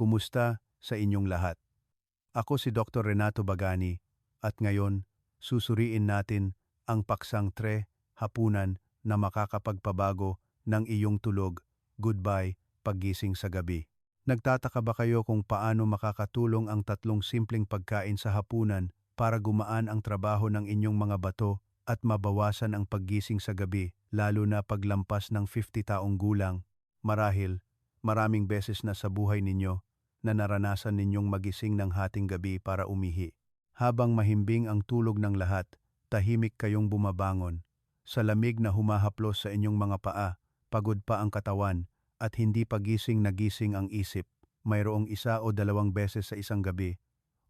Kumusta sa inyong lahat? Ako si Dr. Renato Bagani at ngayon susuriin natin ang paksang hapunan na makakapagpabago ng iyong tulog. Goodbye, paggising sa gabi. Nagtataka ba kayo kung paano makakatulong ang tatlong simpleng pagkain sa hapunan para gumaan ang trabaho ng inyong mga bato at mabawasan ang paggising sa gabi, lalo na paglampas ng 50 taong gulang? Marahil, maraming beses na sa buhay ninyo na naranasan ninyong magising ng hating gabi para umihi. Habang mahimbing ang tulog ng lahat, tahimik kayong bumabangon. Sa lamig na humahaplos sa inyong mga paa, pagod pa ang katawan, at hindi pa gising na gising ang isip. Mayroong 1 o 2 beses sa isang gabi,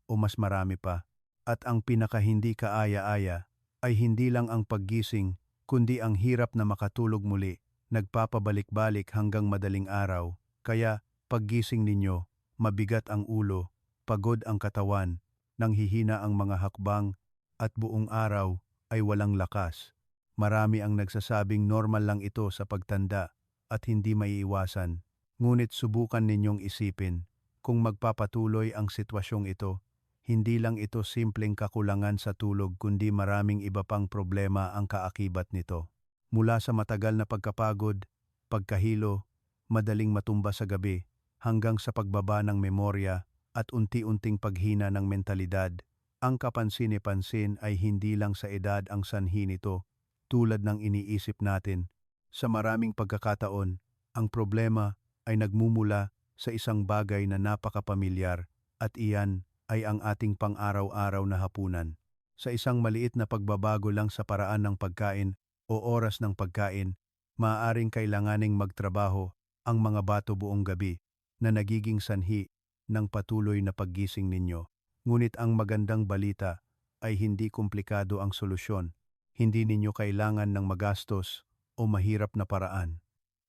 o mas marami pa. At ang pinaka-hindi kaaya-aya ay hindi lang ang paggising, kundi ang hirap na makatulog muli, nagpapabalik-balik hanggang madaling araw. Kaya, paggising ninyo, mabigat ang ulo, pagod ang katawan, nanghihina ang mga hakbang, at buong araw ay walang lakas. Marami ang nagsasabing normal lang ito sa pagtanda at hindi maiiwasan. Ngunit subukan ninyong isipin, kung magpapatuloy ang sitwasyong ito, hindi lang ito simpleng kakulangan sa tulog kundi maraming iba pang problema ang kaakibat nito. Mula sa matagal na pagkapagod, pagkahilo, madaling matumba sa gabi, hanggang sa pagbaba ng memorya at unti-unting paghina ng mentalidad, ang kapansin-pansin ay hindi lang sa edad ang sanhi nito, tulad ng iniisip natin. Sa maraming pagkakataon, ang problema ay nagmumula sa isang bagay na napakapamilyar at iyan ay ang ating pang-araw-araw na hapunan. Sa isang maliit na pagbabago lang sa paraan ng pagkain o oras ng pagkain, maaaring kailanganing magtrabaho ang mga bato buong gabi na nagiging sanhi ng patuloy na paggising ninyo. Ngunit ang magandang balita ay hindi komplikado ang solusyon. Hindi ninyo kailangan ng magastos o mahirap na paraan.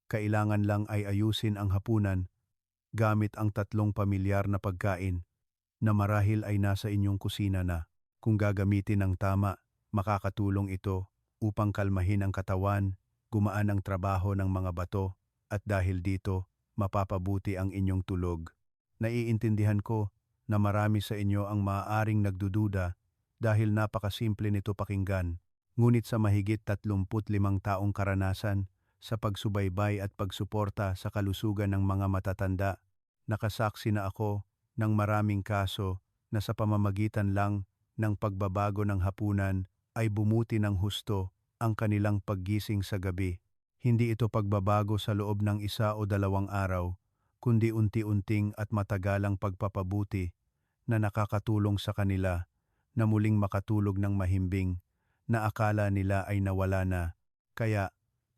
Kailangan lang ay ayusin ang hapunan gamit ang 3 pamilyar na pagkain na marahil ay nasa inyong kusina na. Kung gagamitin ng tama, makakatulong ito upang kalmahin ang katawan, gumaan ang trabaho ng mga bato, at dahil dito, mapapabuti ang inyong tulog. Naiintindihan ko na marami sa inyo ang maaaring nagdududa dahil napakasimple nito pakinggan. Ngunit sa mahigit 35 taong karanasan sa pagsubaybay at pagsuporta sa kalusugan ng mga matatanda, nakasaksi na ako ng maraming kaso na sa pamamagitan lang ng pagbabago ng hapunan ay bumuti ng husto ang kanilang paggising sa gabi. Hindi ito pagbabago sa loob ng 1 o 2 araw, kundi unti-unting at matagalang pagpapabuti na nakakatulong sa kanila na muling makatulog ng mahimbing na akala nila ay nawala na. Kaya,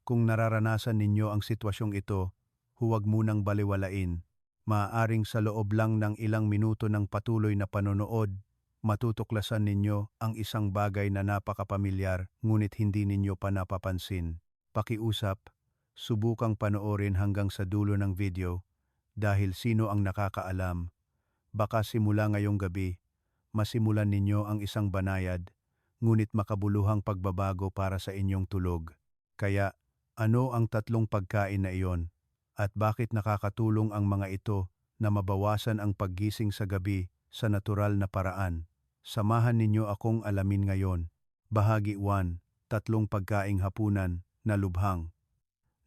kung nararanasan ninyo ang sitwasyong ito, huwag munang balewalain. Maaaring sa loob lang ng ilang minuto ng patuloy na panonood, matutuklasan ninyo ang isang bagay na napakapamilyar ngunit hindi ninyo pa napapansin. Pakiusap, subukang panoorin hanggang sa dulo ng video dahil sino ang nakakaalam. Baka simula ngayong gabi, masimulan ninyo ang isang banayad, ngunit makabuluhang pagbabago para sa inyong tulog. Kaya, ano ang 3 pagkain na iyon? At bakit nakakatulong ang mga ito na mabawasan ang paggising sa gabi sa natural na paraan? Samahan ninyo akong alamin ngayon. Bahagi 1, 3 pagkaing hapunan na lubhang.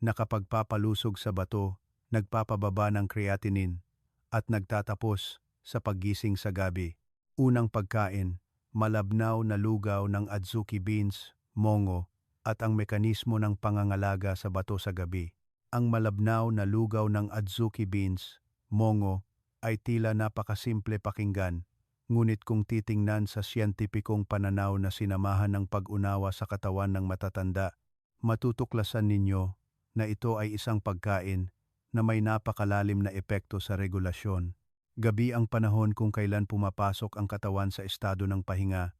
Nakapagpapalusog sa bato, nagpapababa ng creatinine, at nagtatapos sa paggising sa gabi. Unang pagkain, malabnaw na lugaw ng adzuki beans, mongo, at ang mekanismo ng pangangalaga sa bato sa gabi. Ang malabnaw na lugaw ng adzuki beans, mongo, ay tila napakasimple pakinggan, ngunit kung titingnan sa siyentipikong pananaw na sinamahan ng pag-unawa sa katawan ng matatanda, matutuklasan ninyo na ito ay isang pagkain na may napakalalim na epekto sa regulasyon. Gabi ang panahon kung kailan pumapasok ang katawan sa estado ng pahinga,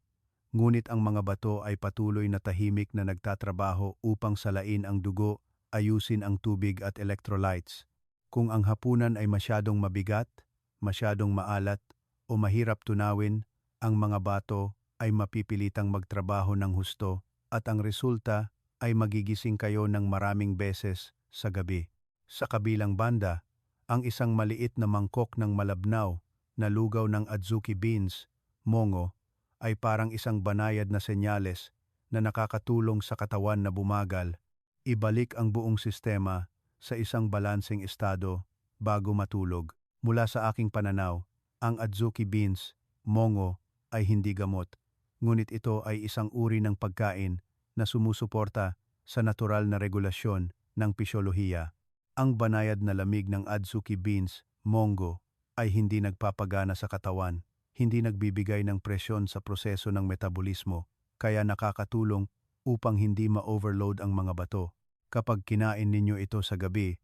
ngunit ang mga bato ay patuloy na tahimik na nagtatrabaho upang salain ang dugo, ayusin ang tubig at electrolytes. Kung ang hapunan ay masyadong mabigat, masyadong maalat, o mahirap tunawin, ang mga bato ay mapipilitang magtrabaho ng husto at ang resulta ay magigising kayo ng maraming beses sa gabi. Sa kabilang banda, Ang isang maliit na mangkok ng malabnaw na lugaw ng adzuki beans, mongo, ay parang isang banayad na senyales na nakakatulong sa katawan na bumagal, ibalik ang buong sistema sa isang balanseng estado bago matulog. Mula sa aking pananaw, ang adzuki beans, mongo, ay hindi gamot, ngunit ito ay isang uri ng pagkain na sumusuporta sa natural na regulasyon ng pisyolohiya. Ang banayad na lamig ng adzuki beans, mongo, ay hindi nagpapagana sa katawan, hindi nagbibigay ng presyon sa proseso ng metabolismo, kaya nakakatulong upang hindi ma-overload ang mga bato. Kapag kinain ninyo ito sa gabi,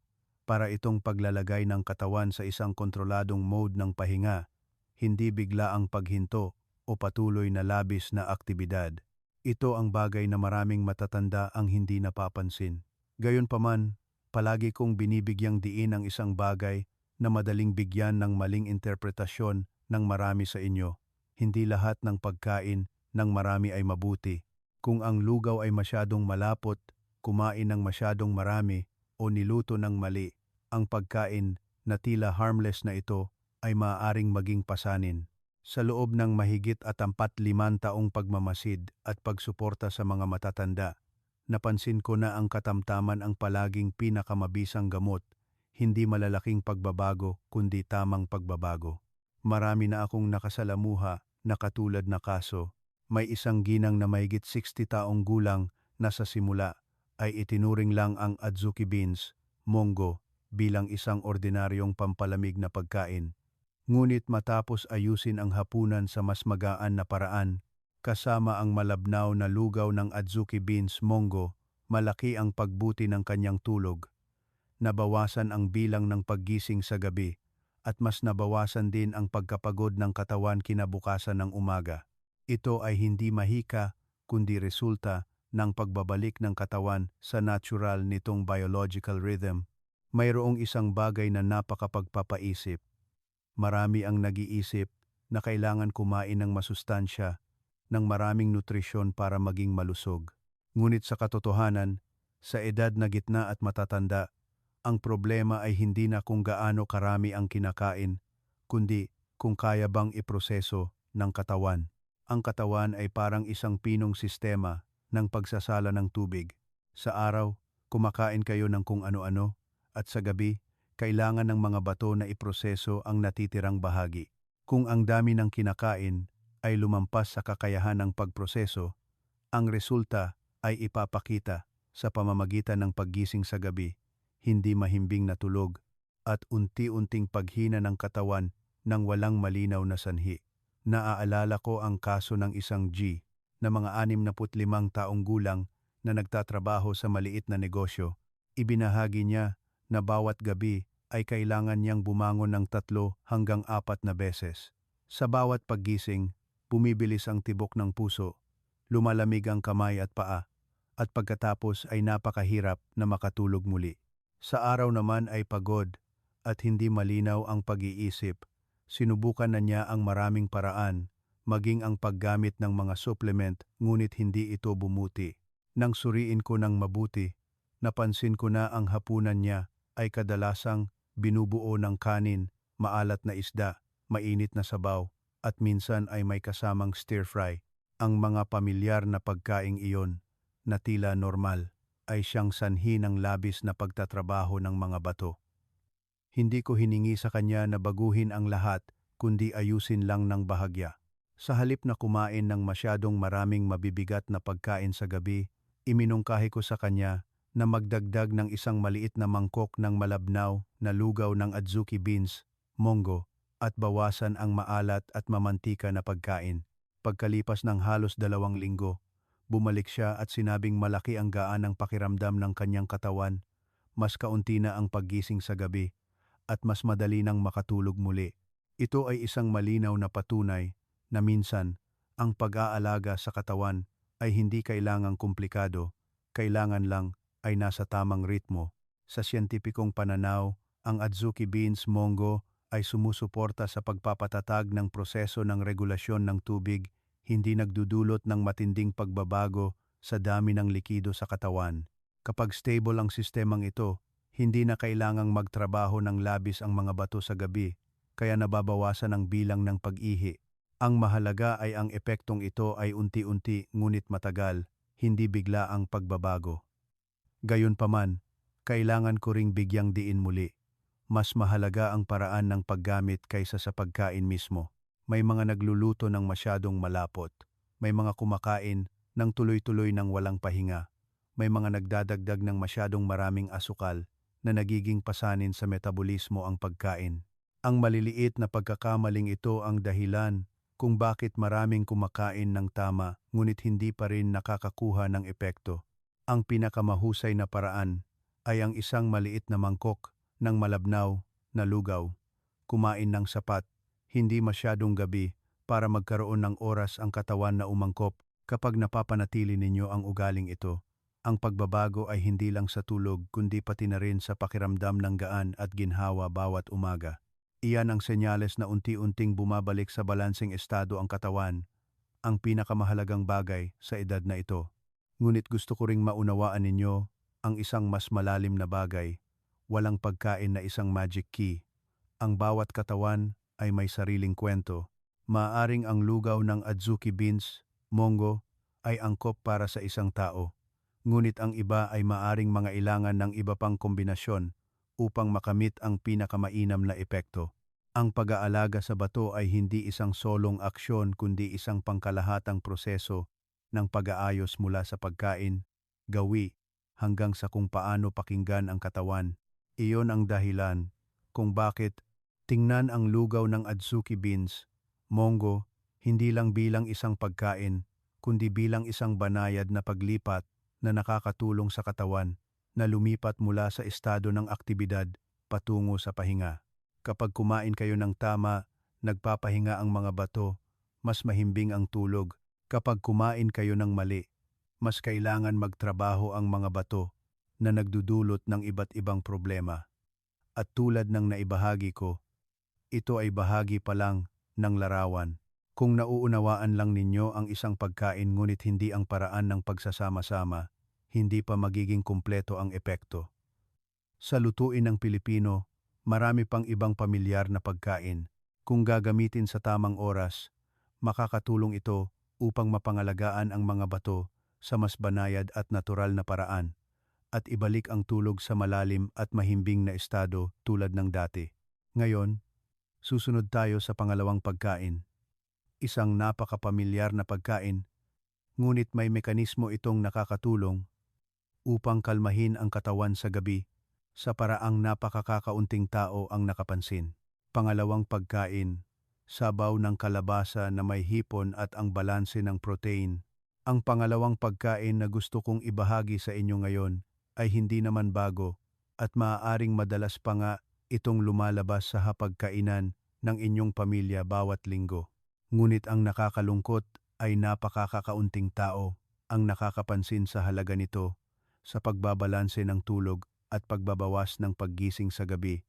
para itong paglalagay ng katawan sa isang kontroladong mode ng pahinga, hindi bigla ang paghinto o patuloy na labis na aktibidad. Ito ang bagay na maraming matatanda ang hindi napapansin. Gayunpaman, palagi kong binibigyang diin ang isang bagay na madaling bigyan ng maling interpretasyon ng marami sa inyo. Hindi lahat ng pagkain ng marami ay mabuti. Kung ang lugaw ay masyadong malapot, kumain ng masyadong marami, o niluto ng mali, ang pagkain na tila harmless na ito ay maaaring maging pasanin. Sa loob ng mahigit 45 taong pagmamasid at pagsuporta sa mga matatanda, napansin ko na ang katamtaman ang palaging pinakamabisang gamot, hindi malalaking pagbabago kundi tamang pagbabago. Marami na akong nakasalamuha na katulad na kaso. May isang ginang na mahigit 60 taong gulang na sa simula ay itinuring lang ang adzuki beans, mongo, bilang isang ordinaryong pampalamig na pagkain. Ngunit matapos ayusin ang hapunan sa mas magaan na paraan, kasama ang malabnaw na lugaw ng adzuki beans, mongo, malaki ang pagbuti ng kanyang tulog. Nabawasan ang bilang ng paggising sa gabi, at mas nabawasan din ang pagkapagod ng katawan kinabukasan ng umaga. Ito ay hindi mahika, kundi resulta ng pagbabalik ng katawan sa natural nitong biological rhythm. Mayroong isang bagay na napakapagpapaisip. Marami ang nag-iisip na kailangan kumain ng masustansya, ng maraming nutrisyon para maging malusog. Ngunit sa katotohanan, sa edad na gitna at matatanda, ang problema ay hindi na kung gaano karami ang kinakain, kundi kung kaya bang iproseso ng katawan. Ang katawan ay parang isang pinong sistema ng pagsasala ng tubig. Sa araw, kumakain kayo ng kung ano-ano, at sa gabi, kailangan ng mga bato na iproseso ang natitirang bahagi. Kung ang dami ng kinakain ay lumampas sa kakayahan ng pagproseso, ang resulta ay ipapakita sa pamamagitan ng paggising sa gabi, hindi mahimbing na tulog, at unti-unting paghina ng katawan ng walang malinaw na sanhi. Naaalala ko ang kaso ng isang G na mga 65 taong gulang na nagtatrabaho sa maliit na negosyo. Ibinahagi niya na bawat gabi ay kailangan niyang bumangon ng 3 hanggang 4 na beses. Sa bawat paggising, bumibilis ang tibok ng puso, lumalamig ang kamay at paa, at pagkatapos ay napakahirap na makatulog muli. Sa araw naman ay pagod at hindi malinaw ang pag-iisip. Sinubukan na niya ang maraming paraan, maging ang paggamit ng mga supplement, ngunit hindi ito bumuti. Nang suriin ko ng mabuti, napansin ko na ang hapunan niya ay kadalasang binubuo ng kanin, maalat na isda, mainit na sabaw, at minsan ay may kasamang stir-fry. Ang mga pamilyar na pagkaing iyon, na tila normal, ay siyang sanhi ng labis na pagtatrabaho ng mga bato. Hindi ko hiningi sa kanya na baguhin ang lahat, kundi ayusin lang ng bahagya. Sa halip na kumain ng masyadong maraming mabibigat na pagkain sa gabi, iminungkahi ko sa kanya na magdagdag ng isang maliit na mangkok ng malabnaw na lugaw ng adzuki beans, mongo, at bawasan ang maalat at mamantika na pagkain. Pagkalipas ng halos 2 linggo, bumalik siya at sinabing malaki ang gaan ng pakiramdam ng kanyang katawan, mas kaunti na ang paggising sa gabi, at mas madali nang makatulog muli. Ito ay isang malinaw na patunay na minsan ang pag-aalaga sa katawan ay hindi kailangang komplikado, kailangan lang ay nasa tamang ritmo. Sa siyentipikong pananaw, ang adzuki beans, mongo, ay sumusuporta sa pagpapatatag ng proseso ng regulasyon ng tubig, hindi nagdudulot ng matinding pagbabago sa dami ng likido sa katawan. Kapag stable ang sistemang ito, Hindi na kailangang magtrabaho ng labis ang mga bato sa gabi, kaya nababawasan ang bilang ng pag-ihi. Ang mahalaga ay ang epektong ito ay unti-unti ngunit matagal, hindi bigla ang pagbabago. Gayunpaman, kailangan ko ring bigyang diin muli. Mas mahalaga ang paraan ng paggamit kaysa sa pagkain mismo. May mga nagluluto ng masyadong malapot. May mga kumakain ng tuloy-tuloy ng walang pahinga. May mga nagdadagdag ng masyadong maraming asukal na nagiging pasanin sa metabolismo ang pagkain. Ang maliliit na pagkakamaling ito ang dahilan kung bakit maraming kumakain ng tama ngunit hindi pa rin nakakakuha ng epekto. Ang pinakamahusay na paraan ay ang isang maliit na mangkok ng malabnaw na lugaw. Kumain ng sapat, hindi masyadong gabi para magkaroon ng oras ang katawan na umangkop. Kapag napapanatili ninyo ang ugaling ito, ang pagbabago ay hindi lang sa tulog kundi pati na rin sa pakiramdam ng gaan at ginhawa bawat umaga. Iyan ang senyales na unti-unting bumabalik sa balanseng estado ang katawan, ang pinakamahalagang bagay sa edad na ito. Ngunit gusto ko ring maunawaan ninyo ang isang mas malalim na bagay. Walang pagkain na isang magic key. Ang bawat katawan ay may sariling kwento. Maaaring ang lugaw ng adzuki beans, mongo, ay angkop para sa isang tao. Ngunit ang iba ay maaring mangailangan ng iba pang kombinasyon upang makamit ang pinakamainam na epekto. Ang pag-aalaga sa bato ay hindi isang solong aksyon kundi isang pangkalahatang proseso ng pag-aayos mula sa pagkain, gawi, hanggang sa kung paano pakinggan ang katawan. Iyon ang dahilan kung bakit tingnan ang lugaw ng adzuki beans, mongo, hindi lang bilang isang pagkain, kundi bilang isang banayad na paglipat na nakakatulong sa katawan na lumipat mula sa estado ng aktibidad patungo sa pahinga. Kapag kumain kayo ng tama, nagpapahinga ang mga bato, mas mahimbing ang tulog. Kapag kumain kayo ng mali, mas kailangan magtrabaho ang mga bato na nagdudulot ng iba't ibang problema. At tulad ng naibahagi ko, ito ay bahagi pa lang ng larawan. Kung nauunawaan lang ninyo ang isang pagkain ngunit hindi ang paraan ng pagsasama-sama, hindi pa magiging kumpleto ang epekto. Sa lutuin ng Pilipino, marami pang ibang pamilyar na pagkain. Kung gagamitin sa tamang oras, makakatulong ito upang mapangalagaan ang mga bato sa mas banayad at natural na paraan at ibalik ang tulog sa malalim at mahimbing na estado tulad ng dati. Ngayon, susunod tayo sa pangalawang pagkain. Isang napakapamilyar na pagkain, ngunit may mekanismo itong nakakatulong upang kalmahin ang katawan sa gabi sa paraang napakakaunting tao ang nakapansin. Pangalawang pagkain, sabaw ng kalabasa na may hipon at ang balanse ng protein. Ang pangalawang pagkain na gusto kong ibahagi sa inyo ngayon ay hindi naman bago at maaaring madalas pa nga itong lumalabas sa hapagkainan ng inyong pamilya bawat linggo. Ngunit ang nakakalungkot ay napakakaunting tao ang nakakapansin sa halaga nito sa pagbabalanse ng tulog at pagbabawas ng paggising sa gabi,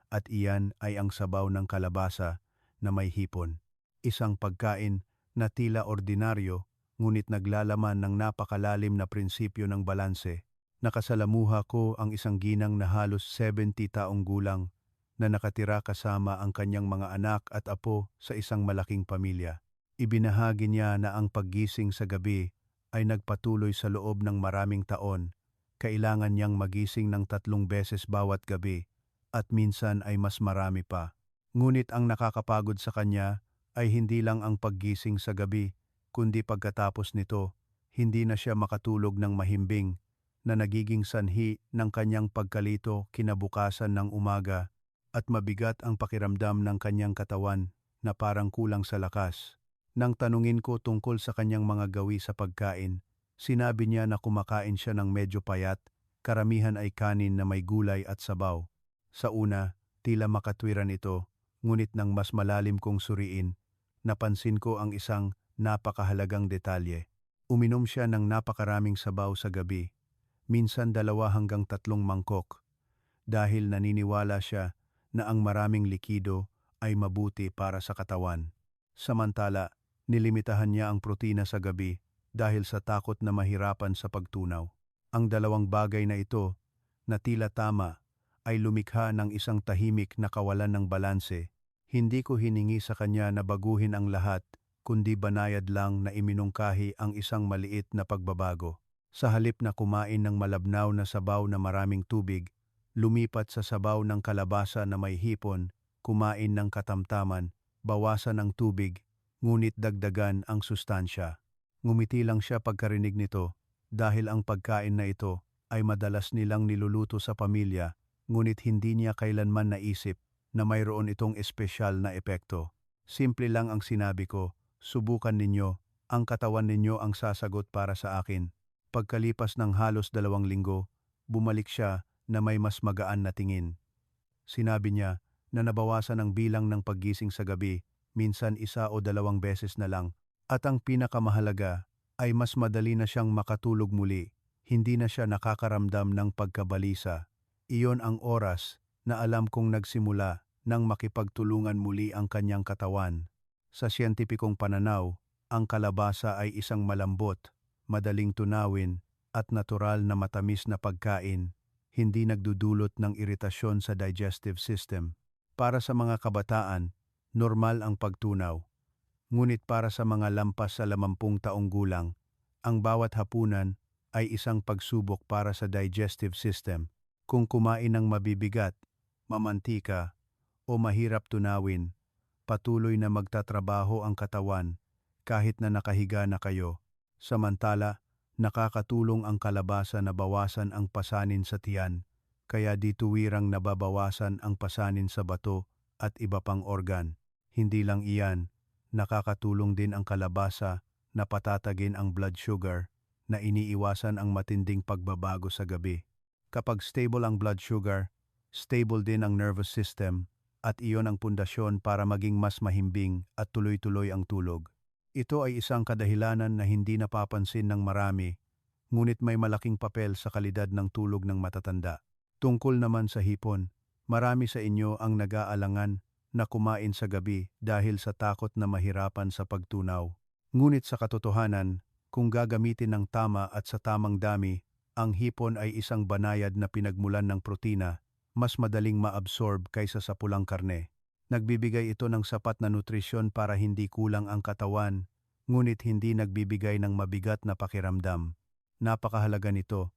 at iyan ay ang sabaw ng kalabasa na may hipon. Isang pagkain na tila ordinaryo ngunit naglalaman ng napakalalim na prinsipyo ng balanse. Nakasalamuha ko ang isang ginang na halos 70 taong gulang na nakatira kasama ang kanyang mga anak at apo sa isang malaking pamilya. Ibinahagi niya na ang paggising sa gabi ay nagpatuloy sa loob ng maraming taon. Kailangan niyang magising ng 3 beses bawat gabi at minsan ay mas marami pa. Ngunit ang nakakapagod sa kanya ay hindi lang ang paggising sa gabi, kundi pagkatapos nito, hindi na siya makatulog ng mahimbing na nagiging sanhi ng kanyang pagkalito kinabukasan ng umaga at mabigat ang pakiramdam ng kanyang katawan na parang kulang sa lakas. Nang tanungin ko tungkol sa kanyang mga gawi sa pagkain, sinabi niya na kumakain siya ng medyo payat, karamihan ay kanin na may gulay at sabaw. Sa una, tila makatwiran ito, ngunit nang mas malalim kong suriin, napansin ko ang isang napakahalagang detalye. Uminom siya ng napakaraming sabaw sa gabi, minsan 2 hanggang 3 mangkok, dahil naniniwala siya na ang maraming likido ay mabuti para sa katawan. Samantala, nilimitahan niya ang protina sa gabi dahil sa takot na mahirapan sa pagtunaw. Ang dalawang bagay na ito, na tila tama, ay lumikha ng isang tahimik na kawalan ng balanse. Hindi ko hiningi sa kanya na baguhin ang lahat, kundi banayad lang na iminungkahi ang isang maliit na pagbabago. Sa halip na kumain ng malabnaw na sabaw na maraming tubig, lumipat sa sabaw ng kalabasa na may hipon, kumain ng katamtaman, bawasan ang tubig, ngunit dagdagan ang sustansya. Ngumiti lang siya pagkarinig nito, dahil ang pagkain na ito ay madalas nilang niluluto sa pamilya, ngunit hindi niya kailanman naisip na mayroon itong espesyal na epekto. Simple lang ang sinabi ko, subukan ninyo, ang katawan ninyo ang sasagot para sa akin. Pagkalipas ng halos 2 linggo, bumalik siya na may mas magaan na tingin. Sinabi niya na nabawasan ang bilang ng paggising sa gabi, minsan 1 o 2 beses na lang, at ang pinakamahalaga ay mas madali na siyang makatulog muli, hindi na siya nakakaramdam ng pagkabalisa. Iyon ang oras na alam kong nagsimula nang makipagtulungan muli ang kanyang katawan. Sa siyentipikong pananaw, ang kalabasa ay isang malambot, madaling tunawin, at natural na matamis na pagkain, hindi nagdudulot ng iritasyon sa digestive system. Para sa mga kabataan, normal ang pagtunaw. Ngunit para sa mga lampas sa 50 taong gulang, ang bawat hapunan ay isang pagsubok para sa digestive system. Kung kumain ng mabibigat, mamantika, o mahirap tunawin, patuloy na magtatrabaho ang katawan kahit na nakahiga na kayo. Samantala, nakakatulong ang kalabasa na bawasan ang pasanin sa tiyan, kaya di tuwirang nababawasan ang pasanin sa bato at iba pang organ. Hindi lang iyan, nakakatulong din ang kalabasa na patatagin ang blood sugar na iniiwasan ang matinding pagbabago sa gabi. Kapag stable ang blood sugar, stable din ang nervous system, at iyon ang pundasyon para maging mas mahimbing at tuloy-tuloy ang tulog. Ito ay isang kadahilanan na hindi napapansin ng marami, ngunit may malaking papel sa kalidad ng tulog ng matatanda. Tungkol naman sa hipon, marami sa inyo ang nag-aalangan na kumain sa gabi dahil sa takot na mahirapan sa pagtunaw. Ngunit sa katotohanan, kung gagamitin ng tama at sa tamang dami, ang hipon ay isang banayad na pinagmulan ng protina, mas madaling maabsorb kaysa sa pulang karne. Nagbibigay ito ng sapat na nutrisyon para hindi kulang ang katawan, ngunit hindi nagbibigay ng mabigat na pakiramdam. Napakahalaga nito,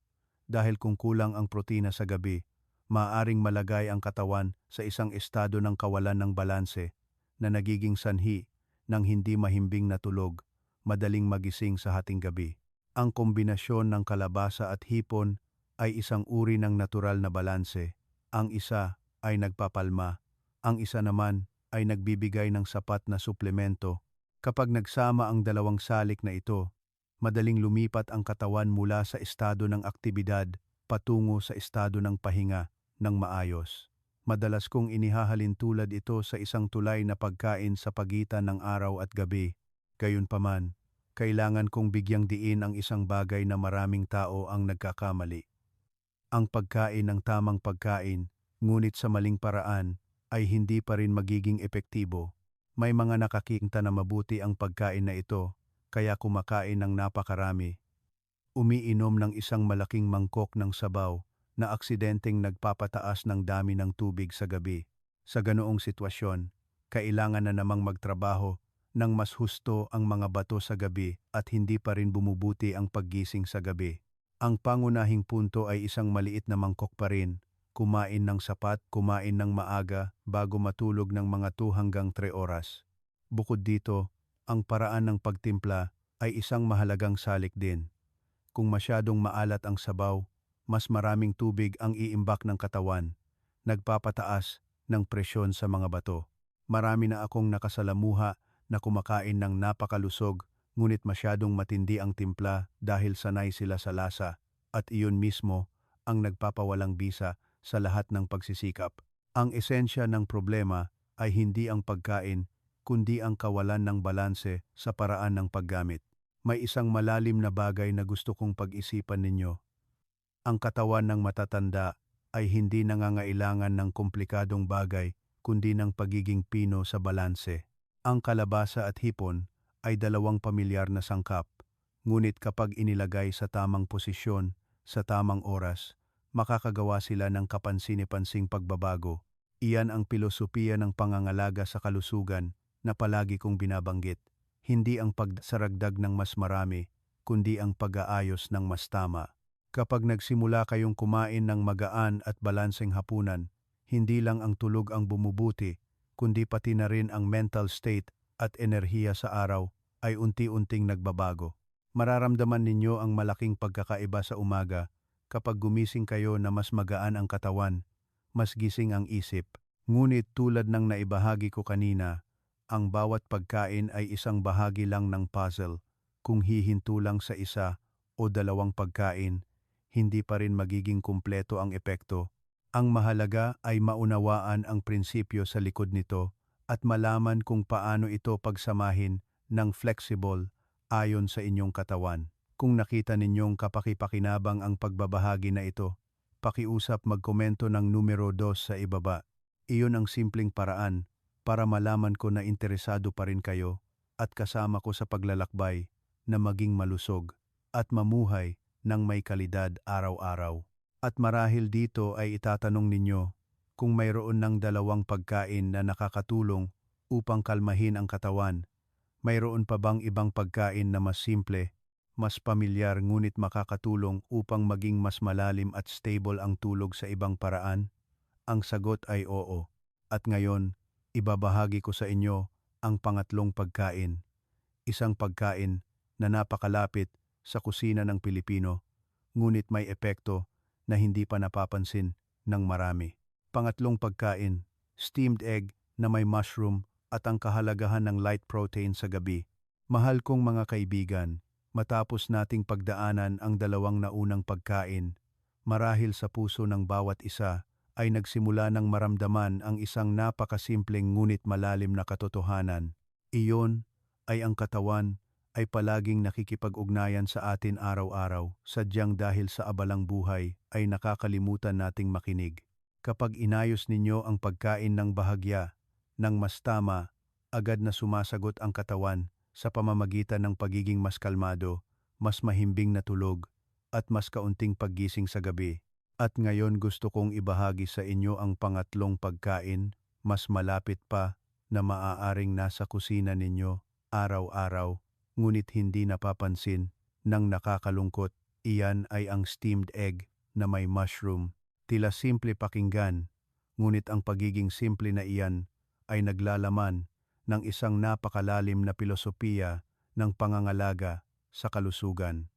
dahil kung kulang ang protina sa gabi, maaaring malagay ang katawan sa isang estado ng kawalan ng balanse na nagiging sanhi ng hindi mahimbing na tulog, madaling magising sa hating gabi. Ang kombinasyon ng kalabasa at hipon ay isang uri ng natural na balanse. Ang isa ay nagpapalma, ang isa naman ay nagbibigay ng sapat na suplemento. Kapag nagsama ang dalawang salik na ito, madaling lumipat ang katawan mula sa estado ng aktibidad patungo sa estado ng pahinga ng maayos. Madalas kong inihahalin tulad ito sa isang tulay na pagkain sa pagitan ng araw at gabi. Gayunpaman, kailangan kong bigyang diin ang isang bagay na maraming tao ang nagkakamali. Ang pagkain ng tamang pagkain, ngunit sa maling paraan, ay hindi pa rin magiging epektibo. May mga nakakita na mabuti ang pagkain na ito, kaya kumakain ng napakarami. Umiinom ng isang malaking mangkok ng sabaw na aksidenteng nagpapataas ng dami ng tubig sa gabi. Sa ganoong sitwasyon, kailangan na namang magtrabaho nang mas husto ang mga bato sa gabi at hindi pa rin bumubuti ang paggising sa gabi. Ang pangunahing punto ay isang maliit na mangkok pa rin. Kumain ng sapat, kumain ng maaga bago matulog ng mga 2 hanggang 3 oras. Bukod dito, ang paraan ng pagtimpla ay isang mahalagang salik din. Kung masyadong maalat ang sabaw, mas maraming tubig ang iimbak ng katawan, nagpapataas ng presyon sa mga bato. Marami na akong nakasalamuha na kumakain ng napakalusog, ngunit masyadong matindi ang timpla dahil sanay sila sa lasa, at iyon mismo ang nagpapawalang bisa sa lahat ng pagsisikap. Ang esensya ng problema ay hindi ang pagkain, kundi ang kawalan ng balanse sa paraan ng paggamit. May isang malalim na bagay na gusto kong pag-isipan ninyo. Ang katawan ng matatanda ay hindi nangangailangan ng komplikadong bagay, kundi ng pagiging pino sa balanse. Ang kalabasa at hipon ay 2 pamilyar na sangkap, ngunit kapag inilagay sa tamang posisyon, sa tamang oras, makakagawa sila ng kapansin-pansing pagbabago. Iyan ang pilosopiya ng pangangalaga sa kalusugan na palagi kong binabanggit. Hindi ang pagsaragdag ng mas marami, kundi ang pag-aayos ng mas tama. Kapag nagsimula kayong kumain ng magaan at balanseng hapunan, hindi lang ang tulog ang bumubuti, kundi pati na rin ang mental state at enerhiya sa araw ay unti-unting nagbabago. Mararamdaman ninyo ang malaking pagkakaiba sa umaga kapag gumising kayo na mas magaan ang katawan, mas gising ang isip. Ngunit tulad ng naibahagi ko kanina, ang bawat pagkain ay isang bahagi lang ng puzzle. Kung hihinto lang sa isa o dalawang pagkain, hindi pa rin magiging kumpleto ang epekto. Ang mahalaga ay maunawaan ang prinsipyo sa likod nito at malaman kung paano ito pagsamahin ng flexible ayon sa inyong katawan. Kung nakita ninyong kapakipakinabang ang pagbabahagi na ito, pakiusap magkomento ng numero 2 sa ibaba. Iyon ang simpleng paraan para malaman ko na interesado pa rin kayo at kasama ko sa paglalakbay na maging malusog at mamuhay ng may kalidad araw-araw. At marahil dito ay itatanong ninyo kung mayroon ng dalawang pagkain na nakakatulong upang kalmahin ang katawan. Mayroon pa bang ibang pagkain na mas simple, mas pamilyar ngunit makakatulong upang maging mas malalim at stable ang tulog sa ibang paraan? Ang sagot ay oo. At ngayon, ibabahagi ko sa inyo ang pangatlong pagkain. Isang pagkain na napakalapit sa kusina ng Pilipino, ngunit may epekto na hindi pa napapansin ng marami. Pangatlong pagkain, steamed egg na may mushroom at ang kahalagahan ng light protein sa gabi. Mahal kong mga kaibigan, matapos nating pagdaanan ang dalawang naunang pagkain, marahil sa puso ng bawat isa ay nagsimula ng maramdaman ang isang napakasimpleng ngunit malalim na katotohanan. Iyon ay ang katawan ay palaging nakikipag-ugnayan sa atin araw-araw, sadyang dahil sa abalang buhay ay nakakalimutan nating makinig. Kapag inayos ninyo ang pagkain ng bahagya, ng mas tama, agad na sumasagot ang katawan sa pamamagitan ng pagiging mas kalmado, mas mahimbing na tulog, at mas kaunting paggising sa gabi. At ngayon gusto kong ibahagi sa inyo ang pangatlong pagkain, mas malapit pa na maaaring nasa kusina ninyo araw-araw, ngunit hindi napapansin ng nakakalungkot. Iyan ay ang steamed egg na may mushroom. Tila simple pakinggan, ngunit ang pagiging simple na iyan ay naglalaman ng isang napakalalim na pilosopiya ng pangangalaga sa kalusugan.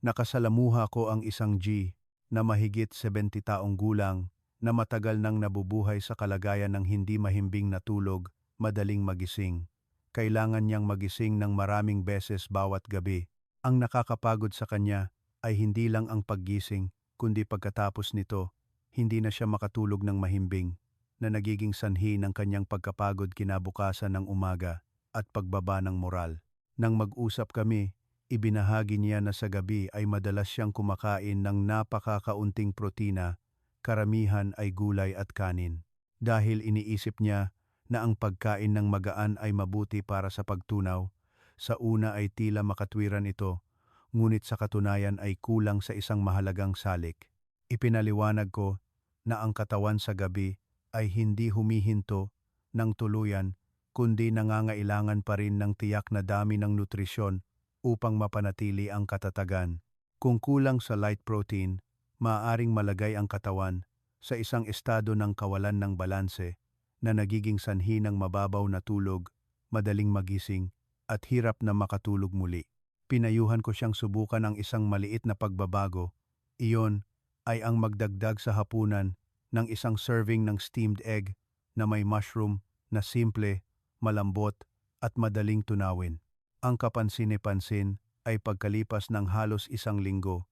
Nakasalamuha ko ang isang G na mahigit 70 taong gulang na matagal nang nabubuhay sa kalagayan ng hindi mahimbing na tulog, madaling magising. Kailangan niyang magising ng maraming beses bawat gabi. Ang nakakapagod sa kanya ay hindi lang ang paggising, kundi pagkatapos nito, hindi na siya makatulog ng mahimbing, na nagiging sanhi ng kanyang pagkapagod kinabukasan ng umaga at pagbaba ng moral. Nang mag-usap kami, ibinahagi niya na sa gabi ay madalas siyang kumakain ng napakakaunting protina, karamihan ay gulay at kanin. Dahil iniisip niya na ang pagkain ng magaan ay mabuti para sa pagtunaw, sa una ay tila makatwiran ito, ngunit sa katunayan ay kulang sa isang mahalagang salik. Ipinaliwanag ko na ang katawan sa gabi ay hindi humihinto ng tuluyan, kundi nangangailangan pa rin ng tiyak na dami ng nutrisyon upang mapanatili ang katatagan. Kung kulang sa light protein, maaaring malagay ang katawan sa isang estado ng kawalan ng balanse na nagiging sanhi ng mababaw na tulog, madaling magising, at hirap na makatulog muli. Pinayuhan ko siyang subukan ang isang maliit na pagbabago. Iyon ay ang magdagdag sa hapunan ng isang serving ng steamed egg na may mushroom na simple, malambot, at madaling tunawin. Ang kapansin-pansin ay pagkalipas ng halos isang linggo,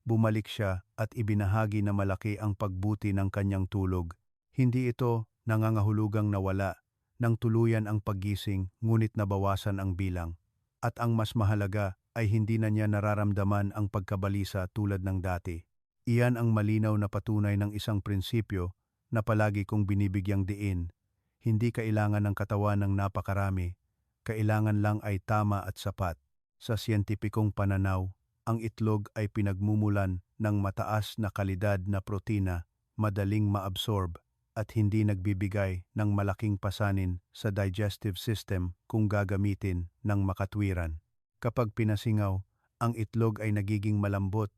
bumalik siya at ibinahagi na malaki ang pagbuti ng kanyang tulog. Hindi ito nangangahulugang nawala ng tuluyan ang paggising, ngunit nabawasan ang bilang. At ang mas mahalaga ay hindi na niya nararamdaman ang pagkabalisa tulad ng dati. Iyan ang malinaw na patunay ng isang prinsipyo na palagi kong binibigyang diin. Hindi kailangan ng katawan ng napakarami, kailangan lang ay tama at sapat. Sa siyentipikong pananaw, ang itlog ay pinagmumulan ng mataas na kalidad na protina, madaling maabsorb, at hindi nagbibigay ng malaking pasanin sa digestive system kung gagamitin ng makatwiran. Kapag pinasingaw, ang itlog ay nagiging malambot,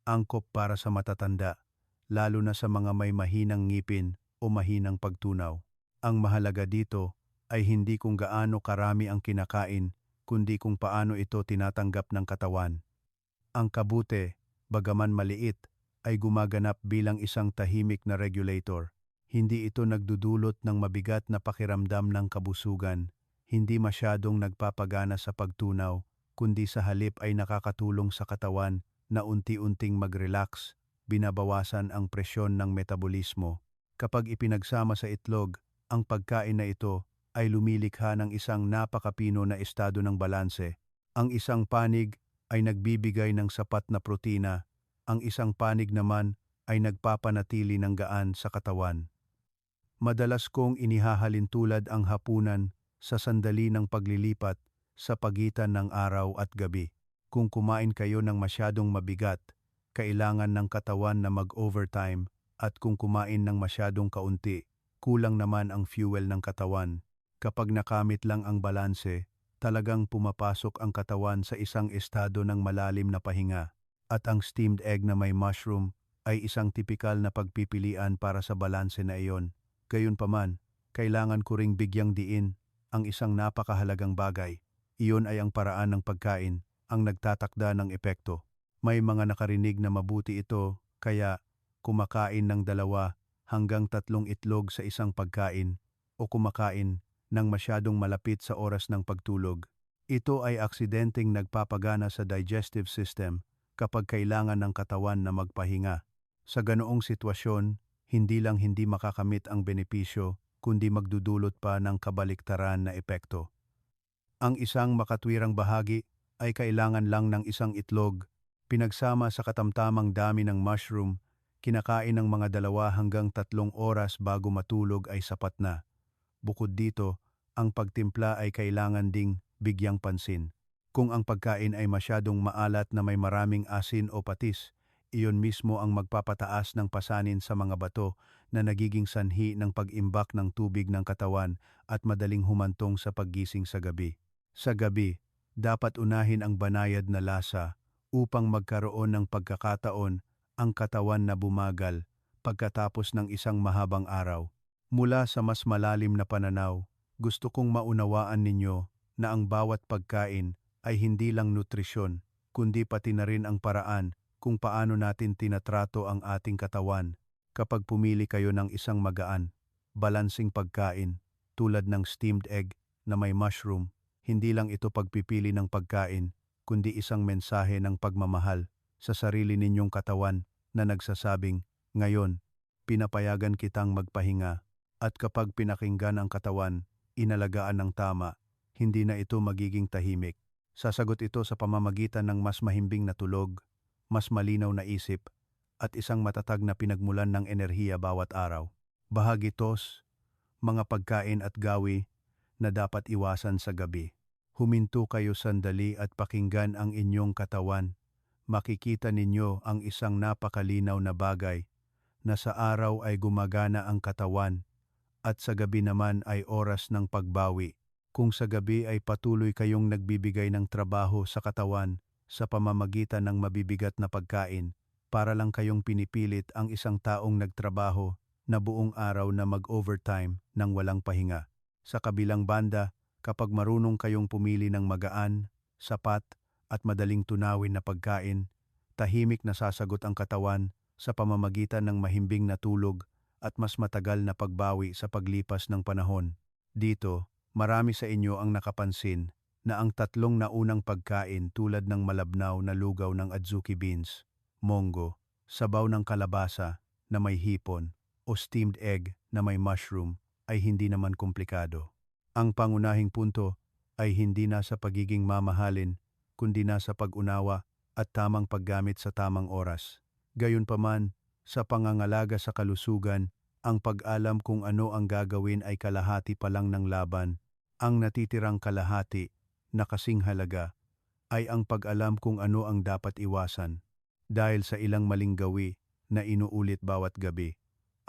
angkop para sa matatanda, lalo na sa mga may mahinang ngipin o mahinang pagtunaw. Ang mahalaga dito ay hindi kung gaano karami ang kinakain, kundi kung paano ito tinatanggap ng katawan. Ang kabute, bagaman maliit, ay gumaganap bilang isang tahimik na regulator. Hindi ito nagdudulot ng mabigat na pakiramdam ng kabusugan, hindi masyadong nagpapagana sa pagtunaw, kundi sa halip ay nakakatulong sa katawan na unti-unting mag-relax, binabawasan ang presyon ng metabolismo. Kapag ipinagsama sa itlog, ang pagkain na ito ay lumilikha ng isang napakapino na estado ng balanse. Ang isang panig ay nagbibigay ng sapat na protina, ang isang panig naman ay nagpapanatili ng gaan sa katawan. Madalas kong inihahalin tulad ang hapunan sa sandali ng paglilipat sa pagitan ng araw at gabi. Kung kumain kayo ng masyadong mabigat, kailangan ng katawan na mag-overtime, at kung kumain ng masyadong kaunti, kulang naman ang fuel ng katawan. Kapag nakamit lang ang balanse, talagang pumapasok ang katawan sa isang estado ng malalim na pahinga. At ang steamed egg na may mushroom ay isang tipikal na pagpipilian para sa balanse na iyon. Gayunpaman, kailangan ko ring bigyang diin ang isang napakahalagang bagay. Iyon ay ang paraan ng pagkain, ang nagtatakda ng epekto. May mga nakarinig na mabuti ito, kaya kumakain ng 2 hanggang 3 itlog sa isang pagkain o kumakain ng masyadong malapit sa oras ng pagtulog. Ito ay aksidenteng nagpapagana sa digestive system kapag kailangan ng katawan na magpahinga. Sa ganoong sitwasyon, hindi lang hindi makakamit ang benepisyo, kundi magdudulot pa ng kabaliktaran na epekto. Ang isang makatwirang bahagi ay kailangan lang ng isang itlog, pinagsama sa katamtamang dami ng mushroom, kinakain ng mga 2 hanggang 3 oras bago matulog ay sapat na. Bukod dito, ang pagtimpla ay kailangan ding bigyang pansin. Kung ang pagkain ay masyadong maalat na may maraming asin o patis, iyon mismo ang magpapataas ng pasanin sa mga bato na nagiging sanhi ng pag-imbak ng tubig ng katawan at madaling humantong sa paggising sa gabi. Sa gabi, dapat unahin ang banayad na lasa upang magkaroon ng pagkakataon ang katawan na bumagal pagkatapos ng isang mahabang araw. Mula sa mas malalim na pananaw, gusto kong maunawaan ninyo na ang bawat pagkain ay hindi lang nutrisyon, kundi pati na rin ang paraan kung paano natin tinatrato ang ating katawan. Kapag pumili kayo ng isang magaan, balansing pagkain, tulad ng steamed egg na may mushroom, hindi lang ito pagpipili ng pagkain, kundi isang mensahe ng pagmamahal sa sarili ninyong katawan na nagsasabing, ngayon, pinapayagan kitang magpahinga. At kapag pinakinggan ang katawan, inalagaan ng tama, hindi na ito magiging tahimik. Sasagot ito sa pamamagitan ng mas mahimbing na tulog, mas malinaw na isip, at isang matatag na pinagmulan ng enerhiya bawat araw. Bahagi tos, mga pagkain at gawi na dapat iwasan sa gabi. Huminto kayo sandali at pakinggan ang inyong katawan. Makikita ninyo ang isang napakalinaw na bagay na sa araw ay gumagana ang katawan at sa gabi naman ay oras ng pagbawi. Kung sa gabi ay patuloy kayong nagbibigay ng trabaho sa katawan sa pamamagitan ng mabibigat na pagkain, para lang kayong pinipilit ang isang taong nagtrabaho na buong araw na mag-overtime nang walang pahinga. Sa kabilang banda, kapag marunong kayong pumili ng magaan, sapat, at madaling tunawin na pagkain, tahimik na sasagot ang katawan sa pamamagitan ng mahimbing na tulog at mas matagal na pagbawi sa paglipas ng panahon. Dito, marami sa inyo ang nakapansin na ang 3 naunang pagkain tulad ng malabnaw na lugaw ng adzuki beans, monggo, sabaw ng kalabasa na may hipon, o steamed egg na may mushroom ay hindi naman komplikado. Ang pangunahing punto ay hindi nasa pagiging mamahalin, kundi nasa pag-unawa at tamang paggamit sa tamang oras. Gayunpaman, sa pangangalaga sa kalusugan, ang pag-alam kung ano ang gagawin ay kalahati pa lang ng laban. Ang natitirang kalahati, na kasing halaga, ay ang pag-alam kung ano ang dapat iwasan. Dahil sa ilang maling gawi na inuulit bawat gabi,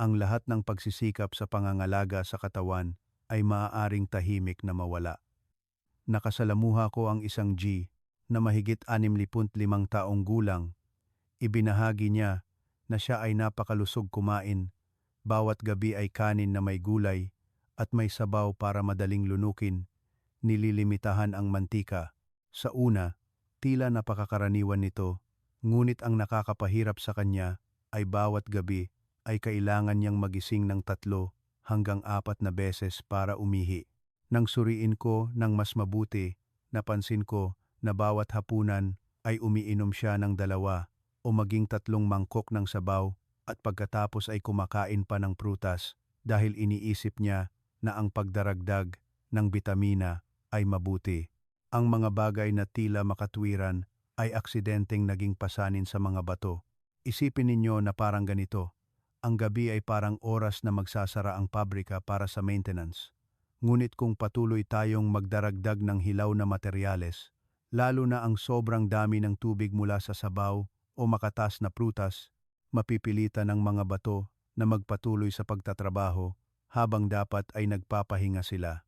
ang lahat ng pagsisikap sa pangangalaga sa katawan ay maaaring tahimik na mawala. Nakasalamuha ko ang isang G na mahigit 65 taong gulang. Ibinahagi niya na siya ay napakalusog kumain, bawat gabi ay kanin na may gulay at may sabaw para madaling lunukin, nililimitahan ang mantika. Sa una, tila napakakaraniwan nito, ngunit ang nakakapahirap sa kanya ay bawat gabi ay kailangan niyang magising ng 3 hanggang 4 na beses para umihi. Nang suriin ko ng mas mabuti, napansin ko na bawat hapunan ay umiinom siya ng 2 o maging 3 mangkok ng sabaw at pagkatapos ay kumakain pa ng prutas dahil iniisip niya na ang pagdaragdag ng bitamina ay mabuti. Ang mga bagay na tila makatwiran ay aksidenteng naging pasanin sa mga bato. Isipin ninyo na parang ganito, ang gabi ay parang oras na magsasara ang pabrika para sa maintenance. Ngunit kung patuloy tayong magdaragdag ng hilaw na materyales, lalo na ang sobrang dami ng tubig mula sa sabaw o makatas na prutas, mapipilitan ng mga bato na magpatuloy sa pagtatrabaho habang dapat ay nagpapahinga sila.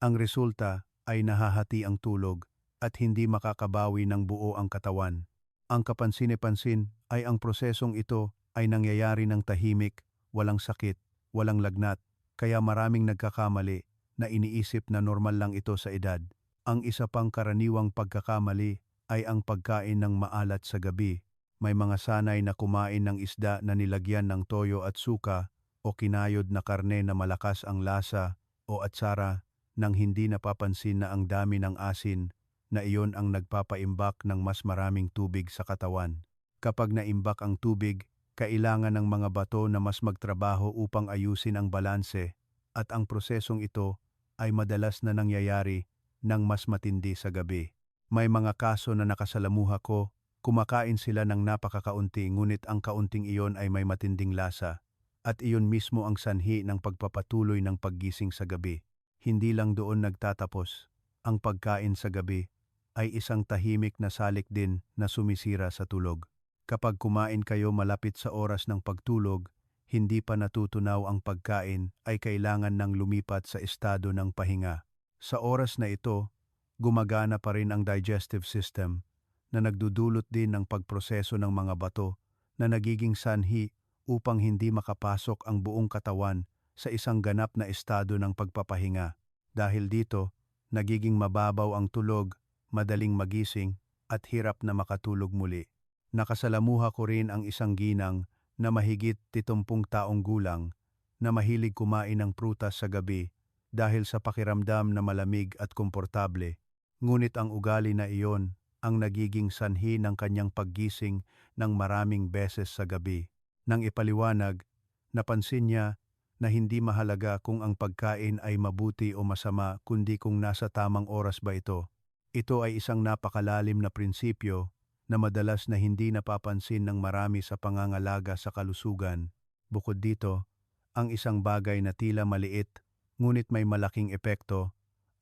Ang resulta ay nahahati ang tulog at hindi makakabawi ng buo ang katawan. Ang kapansin-pansin ay ang prosesong ito ay nangyayari ng tahimik, walang sakit, walang lagnat, kaya maraming nagkakamali na iniisip na normal lang ito sa edad. Ang isa pang karaniwang pagkakamali ay ang pagkain ng maalat sa gabi. May mga sanay na kumain ng isda na nilagyan ng toyo at suka o kinayod na karne na malakas ang lasa o atsara nang hindi napapansin na ang dami ng asin na iyon ang nagpapaimbak ng mas maraming tubig sa katawan. Kapag naimbak ang tubig, kailangan ng mga bato na mas magtrabaho upang ayusin ang balanse at ang prosesong ito ay madalas na nangyayari ng mas matindi sa gabi. May mga kaso na nakasalamuha ko, kumakain sila ng napakakaunti ngunit ang kaunting iyon ay may matinding lasa at iyon mismo ang sanhi ng pagpapatuloy ng paggising sa gabi. Hindi lang doon nagtatapos, ang pagkain sa gabi ay isang tahimik na salik din na sumisira sa tulog. Kapag kumain kayo malapit sa oras ng pagtulog, hindi pa natutunaw ang pagkain ay kailangan ng lumipat sa estado ng pahinga. Sa oras na ito, gumagana pa rin ang digestive system na nagdudulot din ng pagproseso ng mga bato na nagiging sanhi upang hindi makapasok ang buong katawan sa isang ganap na estado ng pagpapahinga. Dahil dito, nagiging mababaw ang tulog, madaling magising at hirap na makatulog muli. Nakasalamuha ko rin ang isang ginang na mahigit 70 taong gulang na mahilig kumain ng prutas sa gabi dahil sa pakiramdam na malamig at komportable. Ngunit ang ugali na iyon ang nagiging sanhi ng kanyang paggising ng maraming beses sa gabi. Nang ipaliwanag, napansin niya na hindi mahalaga kung ang pagkain ay mabuti o masama kundi kung nasa tamang oras ba ito. Ito ay isang napakalalim na prinsipyo na madalas na hindi napapansin ng marami sa pangangalaga sa kalusugan. Bukod dito, ang isang bagay na tila maliit ngunit may malaking epekto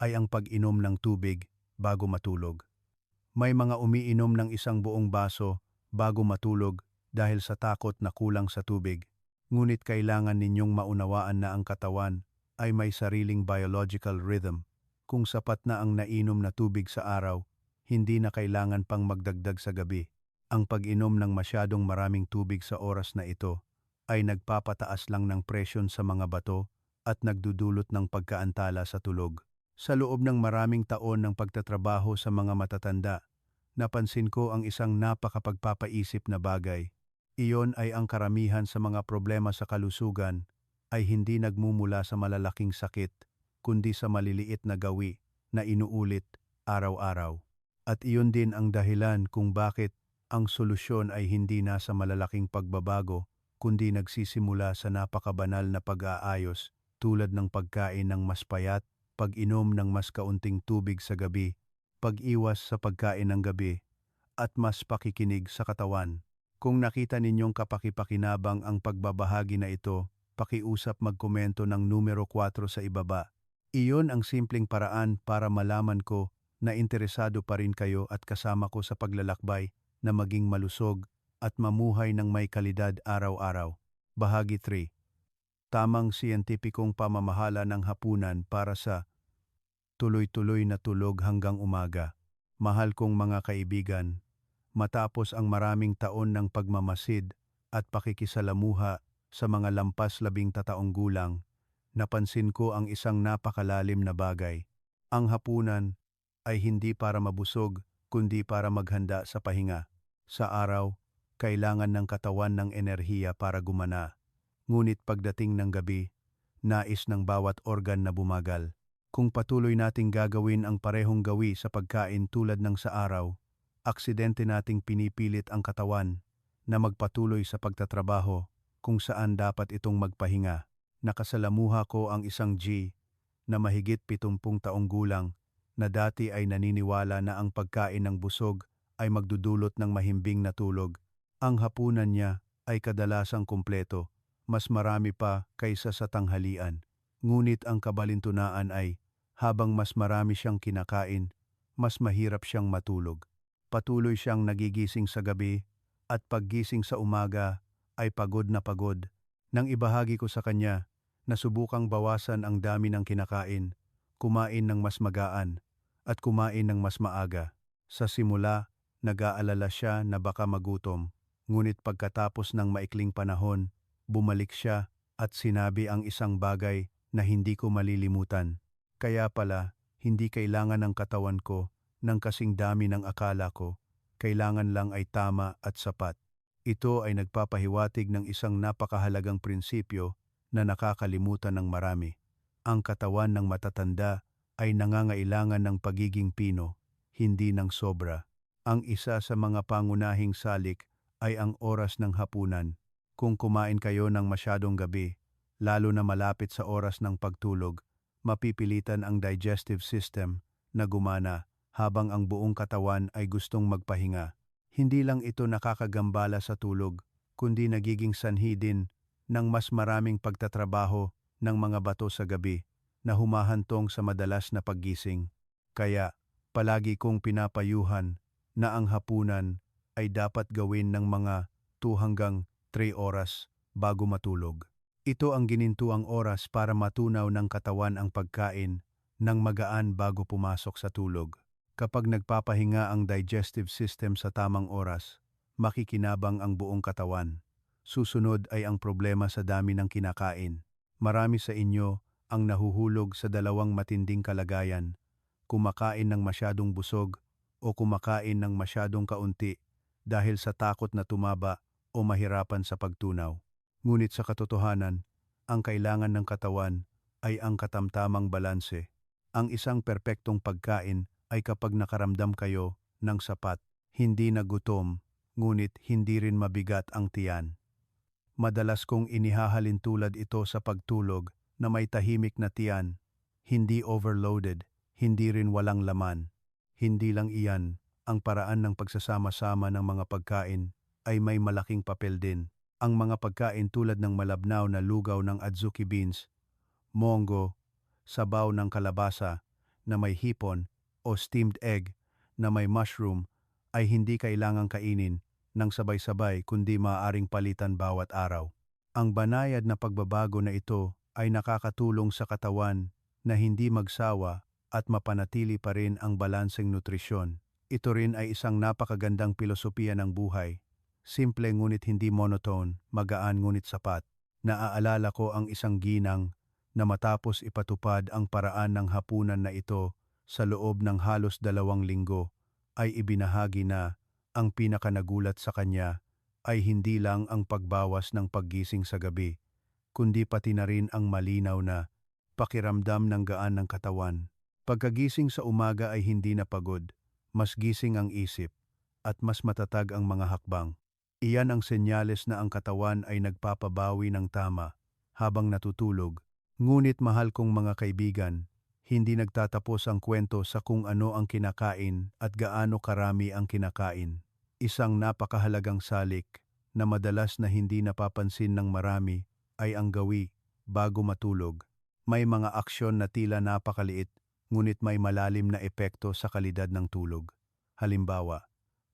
ay ang pag-inom ng tubig bago matulog. May mga umiinom ng isang buong baso bago matulog dahil sa takot na kulang sa tubig. Ngunit kailangan ninyong maunawaan na ang katawan ay may sariling biological rhythm. Kung sapat na ang nainom na tubig sa araw, hindi na kailangan pang magdagdag sa gabi. Ang pag-inom ng masyadong maraming tubig sa oras na ito ay nagpapataas lang ng presyon sa mga bato at nagdudulot ng pagkaantala sa tulog. Sa loob ng maraming taon ng pagtatrabaho sa mga matatanda, napansin ko ang isang napakapagpapaisip na bagay. Iyon ay ang karamihan sa mga problema sa kalusugan ay hindi nagmumula sa malalaking sakit, kundi sa maliliit na gawi na inuulit araw-araw. At iyon din ang dahilan kung bakit ang solusyon ay hindi nasa malalaking pagbabago, kundi nagsisimula sa napakabanal na pag-aayos tulad ng pagkain ng mas payat, pag-inom ng mas kaunting tubig sa gabi, pag-iwas sa pagkain ng gabi, at mas pakikinig sa katawan. Kung nakita ninyong kapakipakinabang ang pagbabahagi na ito, pakiusap magkomento ng numero 4 sa ibaba. Iyon ang simpleng paraan para malaman ko na interesado pa rin kayo at kasama ko sa paglalakbay na maging malusog at mamuhay ng may kalidad araw-araw. Bahagi 3. Tamang siyentipikong pamamahala ng hapunan para sa tuloy-tuloy na tulog hanggang umaga. Mahal kong mga kaibigan, matapos ang maraming taon ng pagmamasid at pakikisalamuha sa mga lampas 12 taong gulang, napansin ko ang isang napakalalim na bagay. Ang hapunan ay hindi para mabusog, kundi para maghanda sa pahinga. Sa araw, kailangan ng katawan ng enerhiya para gumana. Ngunit pagdating ng gabi, nais ng bawat organ na bumagal. Kung patuloy nating gagawin ang parehong gawi sa pagkain tulad ng sa araw, aksidente nating pinipilit ang katawan na magpatuloy sa pagtatrabaho kung saan dapat itong magpahinga. Nakasalamuha ko ang isang G na mahigit 70 taong gulang na dati ay naniniwala na ang pagkain ng busog ay magdudulot ng mahimbing na tulog. Ang hapunan niya ay kadalasang kumpleto, mas marami pa kaysa sa tanghalian. Ngunit ang kabalintunaan ay, habang mas marami siyang kinakain, mas mahirap siyang matulog. Patuloy siyang nagigising sa gabi at paggising sa umaga ay pagod na pagod. Nang ibahagi ko sa kanya na subukang bawasan ang dami ng kinakain, kumain ng mas magaan, at kumain ng mas maaga. Sa simula, nag-aalala siya na baka magutom, ngunit pagkatapos ng maikling panahon, bumalik siya at sinabi ang isang bagay na hindi ko malilimutan. Kaya pala, hindi kailangan ng katawan ko ng kasing dami ng akala ko, kailangan lang ay tama at sapat. Ito ay nagpapahiwatig ng isang napakahalagang prinsipyo na nakakalimutan ng marami. Ang katawan ng matatanda ay nangangailangan ng pagiging pino, hindi ng sobra. Ang isa sa mga pangunahing salik ay ang oras ng hapunan. Kung kumain kayo ng masyadong gabi, lalo na malapit sa oras ng pagtulog, mapipilitan ang digestive system na gumana habang ang buong katawan ay gustong magpahinga. Hindi lang ito nakakagambala sa tulog, kundi nagiging sanhi din ng mas maraming pagtatrabaho ng mga bato sa gabi na humahantong sa madalas na paggising. Kaya, palagi kong pinapayuhan na ang hapunan ay dapat gawin ng mga 2 hanggang 3 oras bago matulog. Ito ang ginintuang oras para matunaw ng katawan ang pagkain ng magaan bago pumasok sa tulog. Kapag nagpapahinga ang digestive system sa tamang oras, makikinabang ang buong katawan. Susunod ay ang problema sa dami ng kinakain. Marami sa inyo ang nahuhulog sa dalawang matinding kalagayan, kumakain ng masyadong busog o kumakain ng masyadong kaunti dahil sa takot na tumaba o mahirapan sa pagtunaw. Ngunit sa katotohanan, ang kailangan ng katawan ay ang katamtamang balanse. Ang isang perpektong pagkain ay kapag nakaramdam kayo ng sapat, hindi na gutom, ngunit hindi rin mabigat ang tiyan. Madalas kong inihahalin tulad ito sa pagtulog na may tahimik na tiyan, hindi overloaded, hindi rin walang laman. Hindi lang iyan, ang paraan ng pagsasama-sama ng mga pagkain ay may malaking papel din. Ang mga pagkain tulad ng malabnaw na lugaw ng adzuki beans, mongo, sabaw ng kalabasa na may hipon o steamed egg na may mushroom ay hindi kailangang kainin ng sabay-sabay kundi maaaring palitan bawat araw. Ang banayad na pagbabago na ito ay nakakatulong sa katawan na hindi magsawa at mapanatili pa rin ang balanseng nutrisyon. Ito rin ay isang napakagandang pilosopiya ng buhay. Simple ngunit hindi monotone, magaan ngunit sapat. Naaalala ko ang isang ginang na matapos ipatupad ang paraan ng hapunan na ito sa loob ng halos 2 linggo, ay ibinahagi na ang pinakanagulat sa kanya ay hindi lang ang pagbawas ng paggising sa gabi, kundi pati na rin ang malinaw na pakiramdam ng gaan ng katawan. Pagkagising sa umaga ay hindi na pagod, mas gising ang isip, at mas matatag ang mga hakbang. Iyan ang senyales na ang katawan ay nagpapabawi ng tama habang natutulog. Ngunit mahal kong mga kaibigan, hindi nagtatapos ang kwento sa kung ano ang kinakain at gaano karami ang kinakain. Isang napakahalagang salik na madalas na hindi napapansin ng marami ay ang gawi bago matulog. May mga aksyon na tila napakaliit ngunit may malalim na epekto sa kalidad ng tulog. Halimbawa,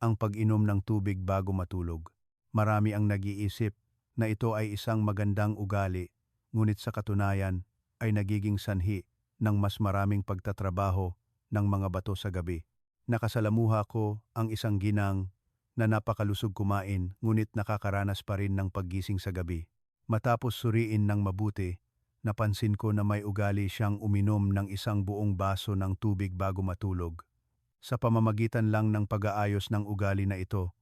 ang pag-inom ng tubig bago matulog. Marami ang nag-iisip na ito ay isang magandang ugali, ngunit sa katunayan ay nagiging sanhi ng mas maraming pagtatrabaho ng mga bato sa gabi. Nakasalamuha ko ang isang ginang na napakalusog kumain ngunit nakakaranas pa rin ng paggising sa gabi. Matapos suriin ng mabuti, napansin ko na may ugali siyang uminom ng isang buong baso ng tubig bago matulog. Sa pamamagitan lang ng pag-aayos ng ugali na ito,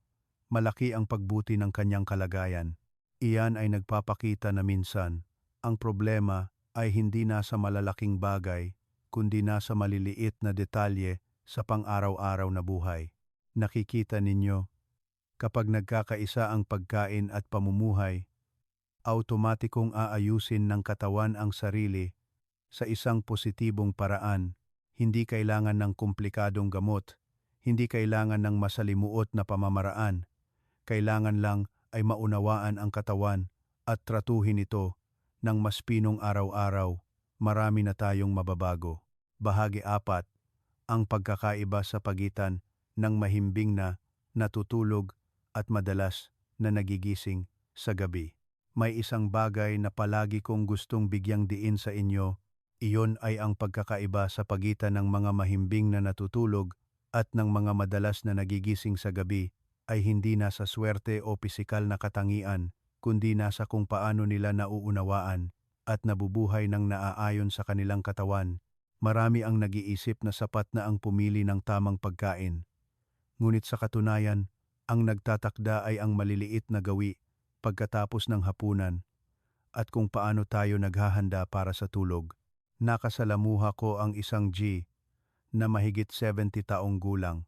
malaki ang pagbuti ng kanyang kalagayan. Iyan ay nagpapakita na minsan, ang problema ay hindi nasa malalaking bagay, kundi nasa maliliit na detalye sa pang-araw-araw na buhay. Nakikita ninyo, kapag nagkakaisa ang pagkain at pamumuhay, automatikong aayusin ng katawan ang sarili sa isang positibong paraan. Hindi kailangan ng komplikadong gamot, hindi kailangan ng masalimuot na pamamaraan. Kailangan lang ay maunawaan ang katawan at tratuhin ito ng mas pinong araw-araw. Marami na tayong mababago. Bahagi 4. Ang pagkakaiba sa pagitan ng mahimbing na natutulog at madalas na nagigising sa gabi. May isang bagay na palagi kong gustong bigyang diin sa inyo. Iyon ay ang pagkakaiba sa pagitan ng mga mahimbing na natutulog at ng mga madalas na nagigising sa gabi ay hindi nasa swerte o pisikal na katangian, kundi nasa kung paano nila nauunawaan at nabubuhay ng naaayon sa kanilang katawan. Marami ang nag-iisip na sapat na ang pumili ng tamang pagkain. Ngunit sa katunayan, ang nagtatakda ay ang maliliit na gawi pagkatapos ng hapunan at kung paano tayo naghahanda para sa tulog. Nakasalamuha ko ang isang G na mahigit 70 taong gulang.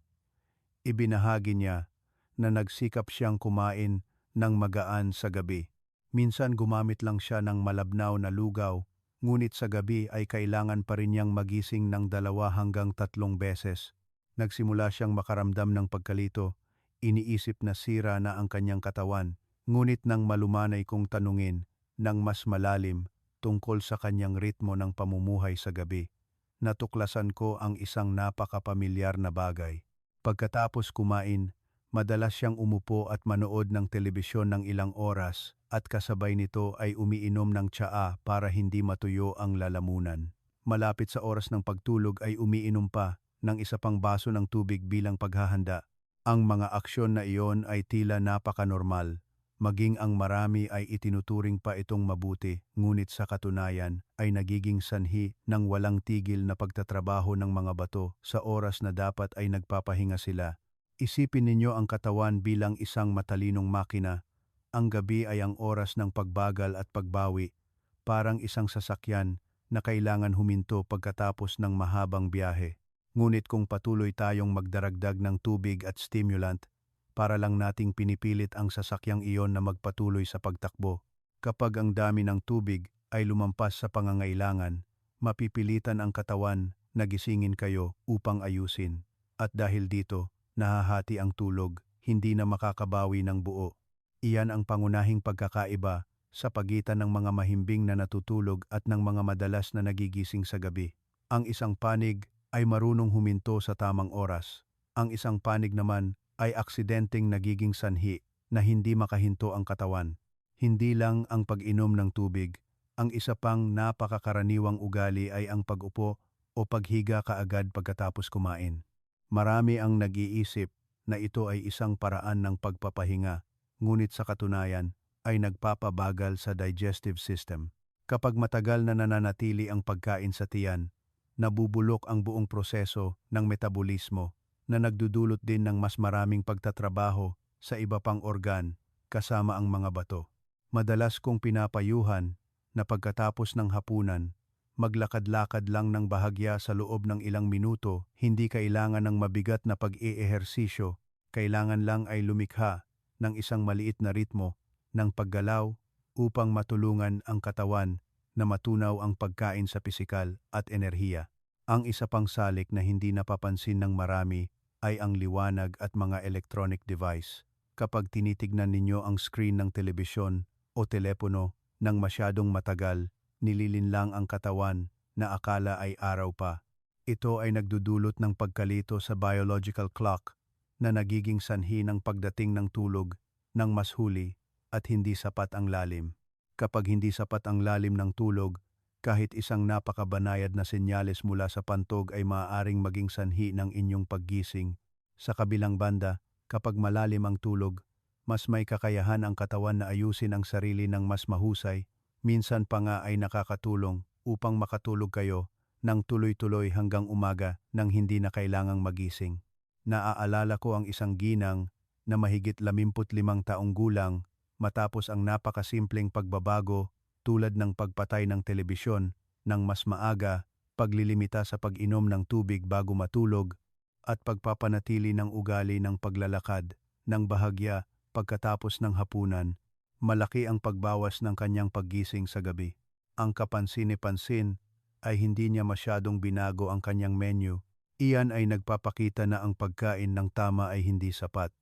Ibinahagi niya na nagsikap siyang kumain ng magaan sa gabi. Minsan gumamit lang siya ng malabnaw na lugaw, ngunit sa gabi ay kailangan pa rin niyang magising ng 2 hanggang 3 beses. Nagsimula siyang makaramdam ng pagkalito, iniisip na sira na ang kanyang katawan, ngunit nang malumanay kong tanungin ng mas malalim tungkol sa kanyang ritmo ng pamumuhay sa gabi, natuklasan ko ang isang napakapamilyar na bagay. Pagkatapos kumain, madalas siyang umupo at manood ng telebisyon ng ilang oras at kasabay nito ay umiinom ng tsaa para hindi matuyo ang lalamunan. Malapit sa oras ng pagtulog ay umiinom pa ng isa pang baso ng tubig bilang paghahanda. Ang mga aksyon na iyon ay tila napakanormal. Maging ang marami ay itinuturing pa itong mabuti, ngunit sa katunayan ay nagiging sanhi ng walang tigil na pagtatrabaho ng mga bato sa oras na dapat ay nagpapahinga sila. Isipin ninyo ang katawan bilang isang matalinong makina. Ang gabi ay ang oras ng pagbagal at pagbawi, parang isang sasakyan na kailangan huminto pagkatapos ng mahabang biyahe. Ngunit kung patuloy tayong magdaragdag ng tubig at stimulant, para lang nating pinipilit ang sasakyang iyon na magpatuloy sa pagtakbo. Kapag ang dami ng tubig ay lumampas sa pangangailangan, mapipilitan ang katawan na gisingin kayo upang ayusin. At dahil dito, nahahati ang tulog, hindi na makakabawi ng buo. Iyan ang pangunahing pagkakaiba sa pagitan ng mga mahimbing na natutulog at ng mga madalas na nagigising sa gabi. Ang isang panig ay marunong huminto sa tamang oras. Ang isang panig naman ay aksidenteng nagiging sanhi na hindi makahinto ang katawan. Hindi lang ang pag-inom ng tubig, ang isa pang napakakaraniwang ugali ay ang pag-upo o paghiga kaagad pagkatapos kumain. Marami ang nag-iisip na ito ay isang paraan ng pagpapahinga, ngunit sa katunayan ay nagpapabagal sa digestive system. Kapag matagal na nananatili ang pagkain sa tiyan, nabubulok ang buong proseso ng metabolismo na nagdudulot din ng mas maraming pagtatrabaho sa iba pang organ kasama ang mga bato. Madalas kong pinapayuhan na pagkatapos ng hapunan, maglakad-lakad lang ng bahagya sa loob ng ilang minuto, hindi kailangan ng mabigat na pag-eehersisyo, kailangan lang ay lumikha ng isang maliit na ritmo ng paggalaw upang matulungan ang katawan na matunaw ang pagkain sa pisikal at enerhiya. Ang isa pang salik na hindi napapansin ng marami ay ang liwanag at mga electronic device. Kapag tinitignan ninyo ang screen ng telebisyon o telepono ng masyadong matagal, nililinlang ang katawan na akala ay araw pa. Ito ay nagdudulot ng pagkalito sa biological clock na nagiging sanhi ng pagdating ng tulog ng mas huli at hindi sapat ang lalim. Kapag hindi sapat ang lalim ng tulog, kahit isang napakabanayad na senyales mula sa pantog ay maaaring maging sanhi ng inyong paggising. Sa kabilang banda, kapag malalim ang tulog, mas may kakayahan ang katawan na ayusin ang sarili ng mas mahusay, minsan pa nga ay nakakatulong upang makatulog kayo ng tuloy-tuloy hanggang umaga nang hindi na kailangang magising. Naaalala ko ang isang ginang na mahigit 55 taong gulang matapos ang napakasimpleng pagbabago tulad ng pagpatay ng telebisyon ng mas maaga, paglilimita sa pag-inom ng tubig bago matulog, at pagpapanatili ng ugali ng paglalakad ng bahagya pagkatapos ng hapunan. Malaki ang pagbawas ng kanyang paggising sa gabi. Ang kapansin-pansin ay hindi niya masyadong binago ang kanyang menu. Iyan ay nagpapakita na ang pagkain ng tama ay hindi sapat.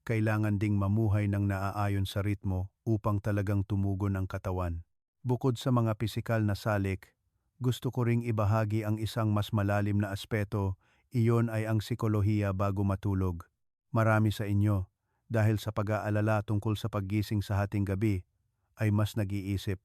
Kailangan ding mamuhay ng naaayon sa ritmo upang talagang tumugon ang katawan. Bukod sa mga pisikal na salik, gusto ko ring ibahagi ang isang mas malalim na aspeto, iyon ay ang psikolohiya bago matulog. Marami sa inyo, dahil sa pag-aalala tungkol sa paggising sa hating gabi, ay mas nag-iisip,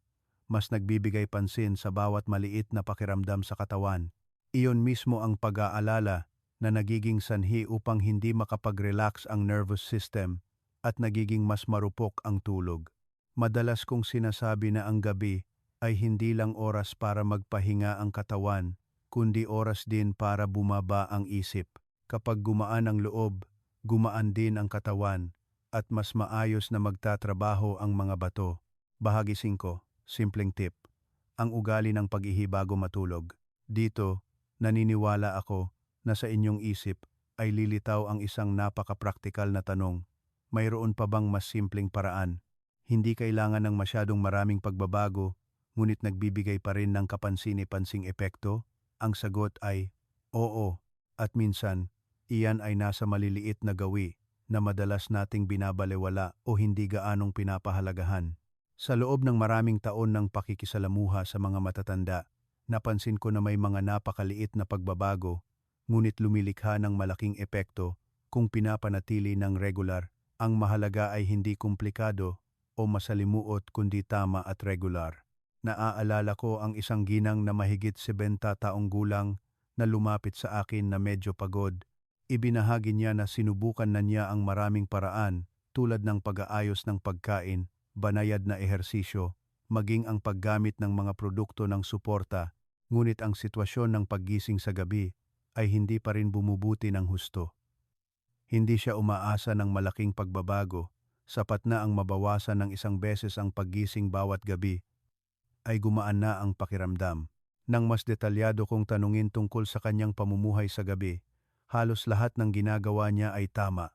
mas nagbibigay pansin sa bawat maliit na pakiramdam sa katawan. Iyon mismo ang pag-aalala na nagiging sanhi upang hindi makapag-relax ang nervous system at nagiging mas marupok ang tulog. Madalas kong sinasabi na ang gabi ay hindi lang oras para magpahinga ang katawan, kundi oras din para bumaba ang isip. Kapag gumaan ang loob, gumaan din ang katawan, at mas maayos na magtatrabaho ang mga bato. Bahagi 5, simpleng tip. Ang ugali ng pag-ihi bago matulog. Dito, naniniwala ako na sa inyong isip ay lilitaw ang isang napaka-praktikal na tanong. Mayroon pa bang mas simpleng paraan? Hindi kailangan ng masyadong maraming pagbabago, ngunit nagbibigay pa rin ng kapansin-pansing epekto? Ang sagot ay oo, at minsan, iyan ay nasa maliliit na gawi na madalas nating binabalewala o hindi gaanong pinapahalagahan. Sa loob ng maraming taon ng pakikisalamuha sa mga matatanda, napansin ko na may mga napakaliit na pagbabago, ngunit lumilikha ng malaking epekto kung pinapanatili ng regular. Ang mahalaga ay hindi komplikado o masalimuot kundi tama at regular. Naaalala ko ang isang ginang na mahigit 70 taong gulang na lumapit sa akin na medyo pagod. Ibinahagi niya na sinubukan na niya ang maraming paraan tulad ng pag-aayos ng pagkain, banayad na ehersisyo, maging ang paggamit ng mga produkto ng suporta, ngunit ang sitwasyon ng paggising sa gabi ay hindi pa rin bumubuti ng husto. Hindi siya umaasa ng malaking pagbabago, sapat na ang mabawasan ng isang beses ang paggising bawat gabi, ay gumaan na ang pakiramdam. Nang mas detalyado kong tanungin tungkol sa kanyang pamumuhay sa gabi, halos lahat ng ginagawa niya ay tama.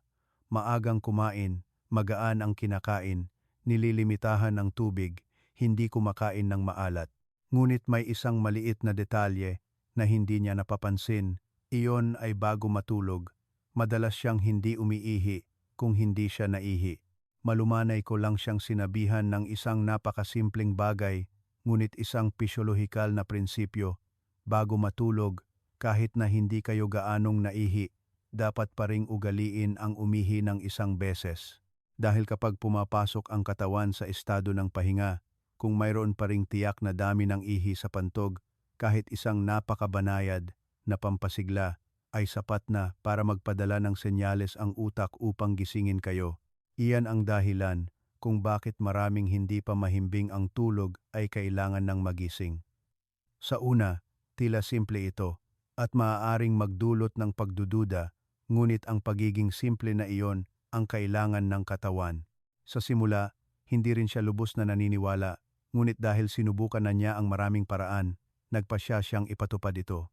Maagang kumain, magaan ang kinakain, nililimitahan ang tubig, hindi kumakain ng maalat. Ngunit may isang maliit na detalye na hindi niya napapansin, iyon ay bago matulog. Madalas siyang hindi umiihi kung hindi siya naihi. Malumanay ko lang siyang sinabihan ng isang napakasimpleng bagay, ngunit isang pisyolohikal na prinsipyo. Bago matulog, kahit na hindi kayo gaanong naihi, dapat pa ring ugaliin ang umihi ng isang beses. Dahil kapag pumapasok ang katawan sa estado ng pahinga, kung mayroon pa ring tiyak na dami ng ihi sa pantog, kahit isang napakabanayad na pampasigla ay sapat na para magpadala ng senyales ang utak upang gisingin kayo. Iyan ang dahilan kung bakit maraming hindi pa mahimbing ang tulog ay kailangan ng magising. Sa una, tila simple ito at maaaring magdulot ng pagdududa, ngunit ang pagiging simple na iyon ang kailangan ng katawan. Sa simula, hindi rin siya lubos na naniniwala, ngunit dahil sinubukan na niya ang maraming paraan, nagpasya siyang ipatupad ito.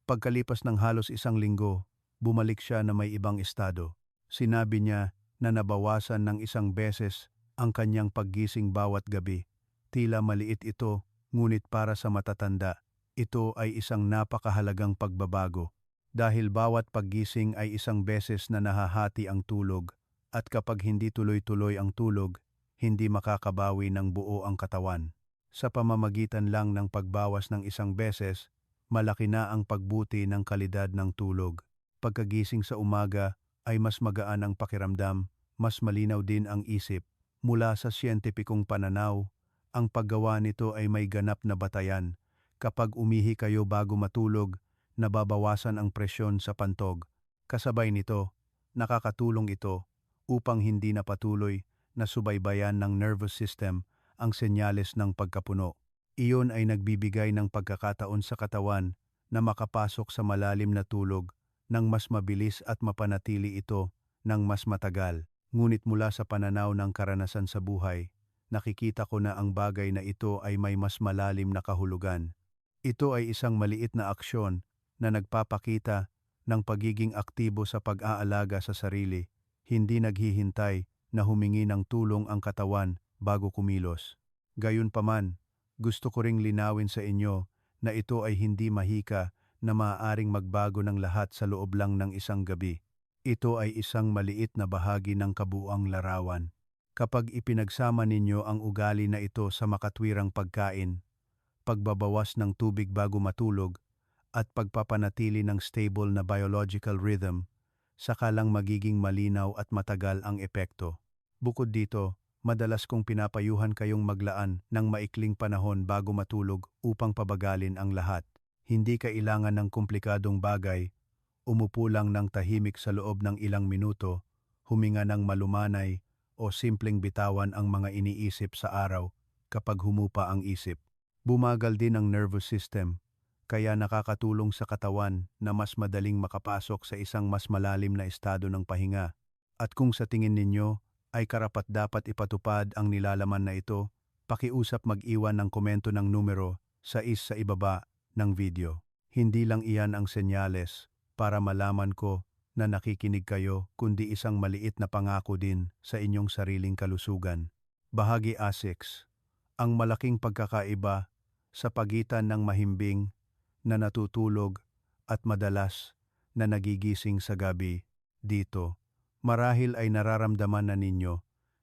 Pagkalipas ng halos 1 linggo, bumalik siya na may ibang estado. Sinabi niya na nabawasan ng 1 beses ang kanyang paggising bawat gabi. Tila maliit ito, ngunit para sa matatanda, ito ay isang napakahalagang pagbabago. Dahil bawat paggising ay 1 beses na nahahati ang tulog, at kapag hindi tuloy-tuloy ang tulog, hindi makakabawi ng buo ang katawan. Sa pamamagitan lang ng pagbawas ng 1 beses, malaki na ang pagbuti ng kalidad ng tulog. Pagkagising sa umaga ay mas magaan ang pakiramdam, mas malinaw din ang isip. Mula sa siyentipikong pananaw, ang paggawa nito ay may ganap na batayan. Kapag umihi kayo bago matulog, nababawasan ang presyon sa pantog. Kasabay nito, nakakatulong ito upang hindi na patuloy na subaybayan ng nervous system ang senyales ng pagkapuno. Iyon ay nagbibigay ng pagkakataon sa katawan na makapasok sa malalim na tulog nang mas mabilis at mapanatili ito ng mas matagal. Ngunit mula sa pananaw ng karanasan sa buhay, nakikita ko na ang bagay na ito ay may mas malalim na kahulugan. Ito ay isang maliit na aksyon na nagpapakita ng pagiging aktibo sa pag-aalaga sa sarili, hindi naghihintay na humingi ng tulong ang katawan bago kumilos. Gayunpaman, gusto ko ring linawin sa inyo na ito ay hindi mahika na maaaring magbago ng lahat sa loob lang ng isang gabi. Ito ay isang maliit na bahagi ng kabuuang larawan. Kapag ipinagsama ninyo ang ugali na ito sa makatwirang pagkain, pagbabawas ng tubig bago matulog, at pagpapanatili ng stable na biological rhythm, saka lang magiging malinaw at matagal ang epekto. Bukod dito, madalas kong pinapayuhan kayong maglaan ng maikling panahon bago matulog upang pabagalin ang lahat. Hindi kailangan ng komplikadong bagay, umupo lang ng tahimik sa loob ng ilang minuto, huminga ng malumanay o simpleng bitawan ang mga iniisip sa araw kapag humupa ang isip. Bumagal din ang nervous system, kaya nakakatulong sa katawan na mas madaling makapasok sa isang mas malalim na estado ng pahinga. At kung sa tingin ninyo ay karapat-dapat ipatupad ang nilalaman na ito, pakiusap mag-iwan ng komento ng numero 6 sa ibaba ng video. Hindi lang iyan ang senyales para malaman ko na nakikinig kayo, kundi isang maliit na pangako din sa inyong sariling kalusugan. Bahagi A6. Ang malaking pagkakaiba sa pagitan ng mahimbing na natutulog at madalas na nagigising sa gabi. Dito, marahil ay nararamdaman na ninyo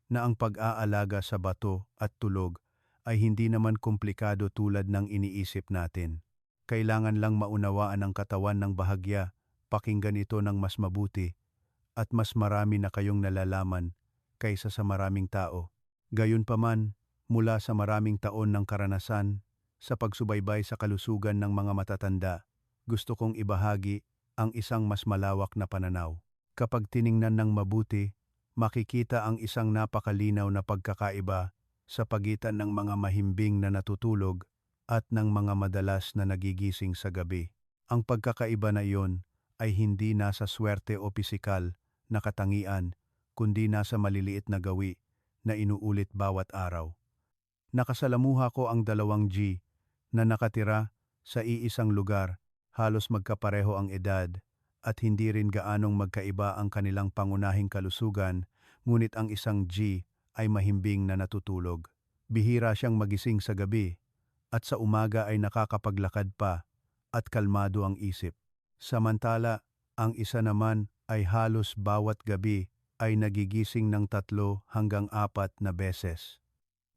na ang pag-aalaga sa bato at tulog ay hindi naman komplikado tulad ng iniisip natin. Kailangan lang maunawaan ang katawan ng bahagya, pakinggan ito ng mas mabuti, at mas marami na kayong nalalaman kaysa sa maraming tao. Gayunpaman, mula sa maraming taon ng karanasan sa pagsubaybay sa kalusugan ng mga matatanda, gusto kong ibahagi ang isang mas malawak na pananaw. Kapag tiningnan ng mabuti, makikita ang isang napakalinaw na pagkakaiba sa pagitan ng mga mahimbing na natutulog at ng mga madalas na nagigising sa gabi. Ang pagkakaiba na iyon ay hindi nasa swerte o pisikal na katangian, kundi nasa maliliit na gawi na inuulit bawat araw. Nakasalamuha ko ang 2 G na nakatira sa iisang lugar, halos magkapareho ang edad, at hindi rin gaanong magkaiba ang kanilang pangunahing kalusugan, ngunit ang isang G ay mahimbing na natutulog. Bihira siyang magising sa gabi, at sa umaga ay nakakapaglakad pa, at kalmado ang isip. Samantala, ang isa naman ay halos bawat gabi ay nagigising ng 3 hanggang 4 na beses.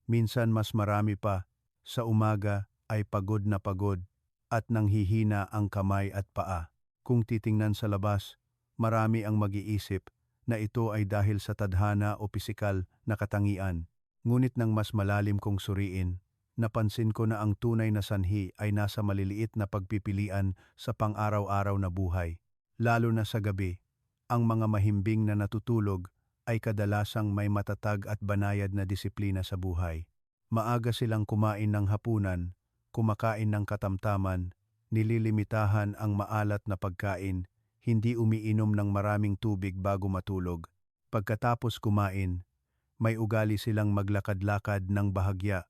Minsan mas marami pa, sa umaga ay pagod na pagod, at nanghihina ang kamay at paa. Kung titingnan sa labas, marami ang mag-iisip na ito ay dahil sa tadhana o pisikal na katangian. Ngunit nang mas malalim kong suriin, napansin ko na ang tunay na sanhi ay nasa maliliit na pagpipilian sa pang-araw-araw na buhay. Lalo na sa gabi, ang mga mahimbing na natutulog ay kadalasang may matatag at banayad na disiplina sa buhay. Maaga silang kumain ng hapunan, kumakain ng katamtaman, nililimitahan ang maalat na pagkain, hindi umiinom ng maraming tubig bago matulog. Pagkatapos kumain, may ugali silang maglakad-lakad ng bahagya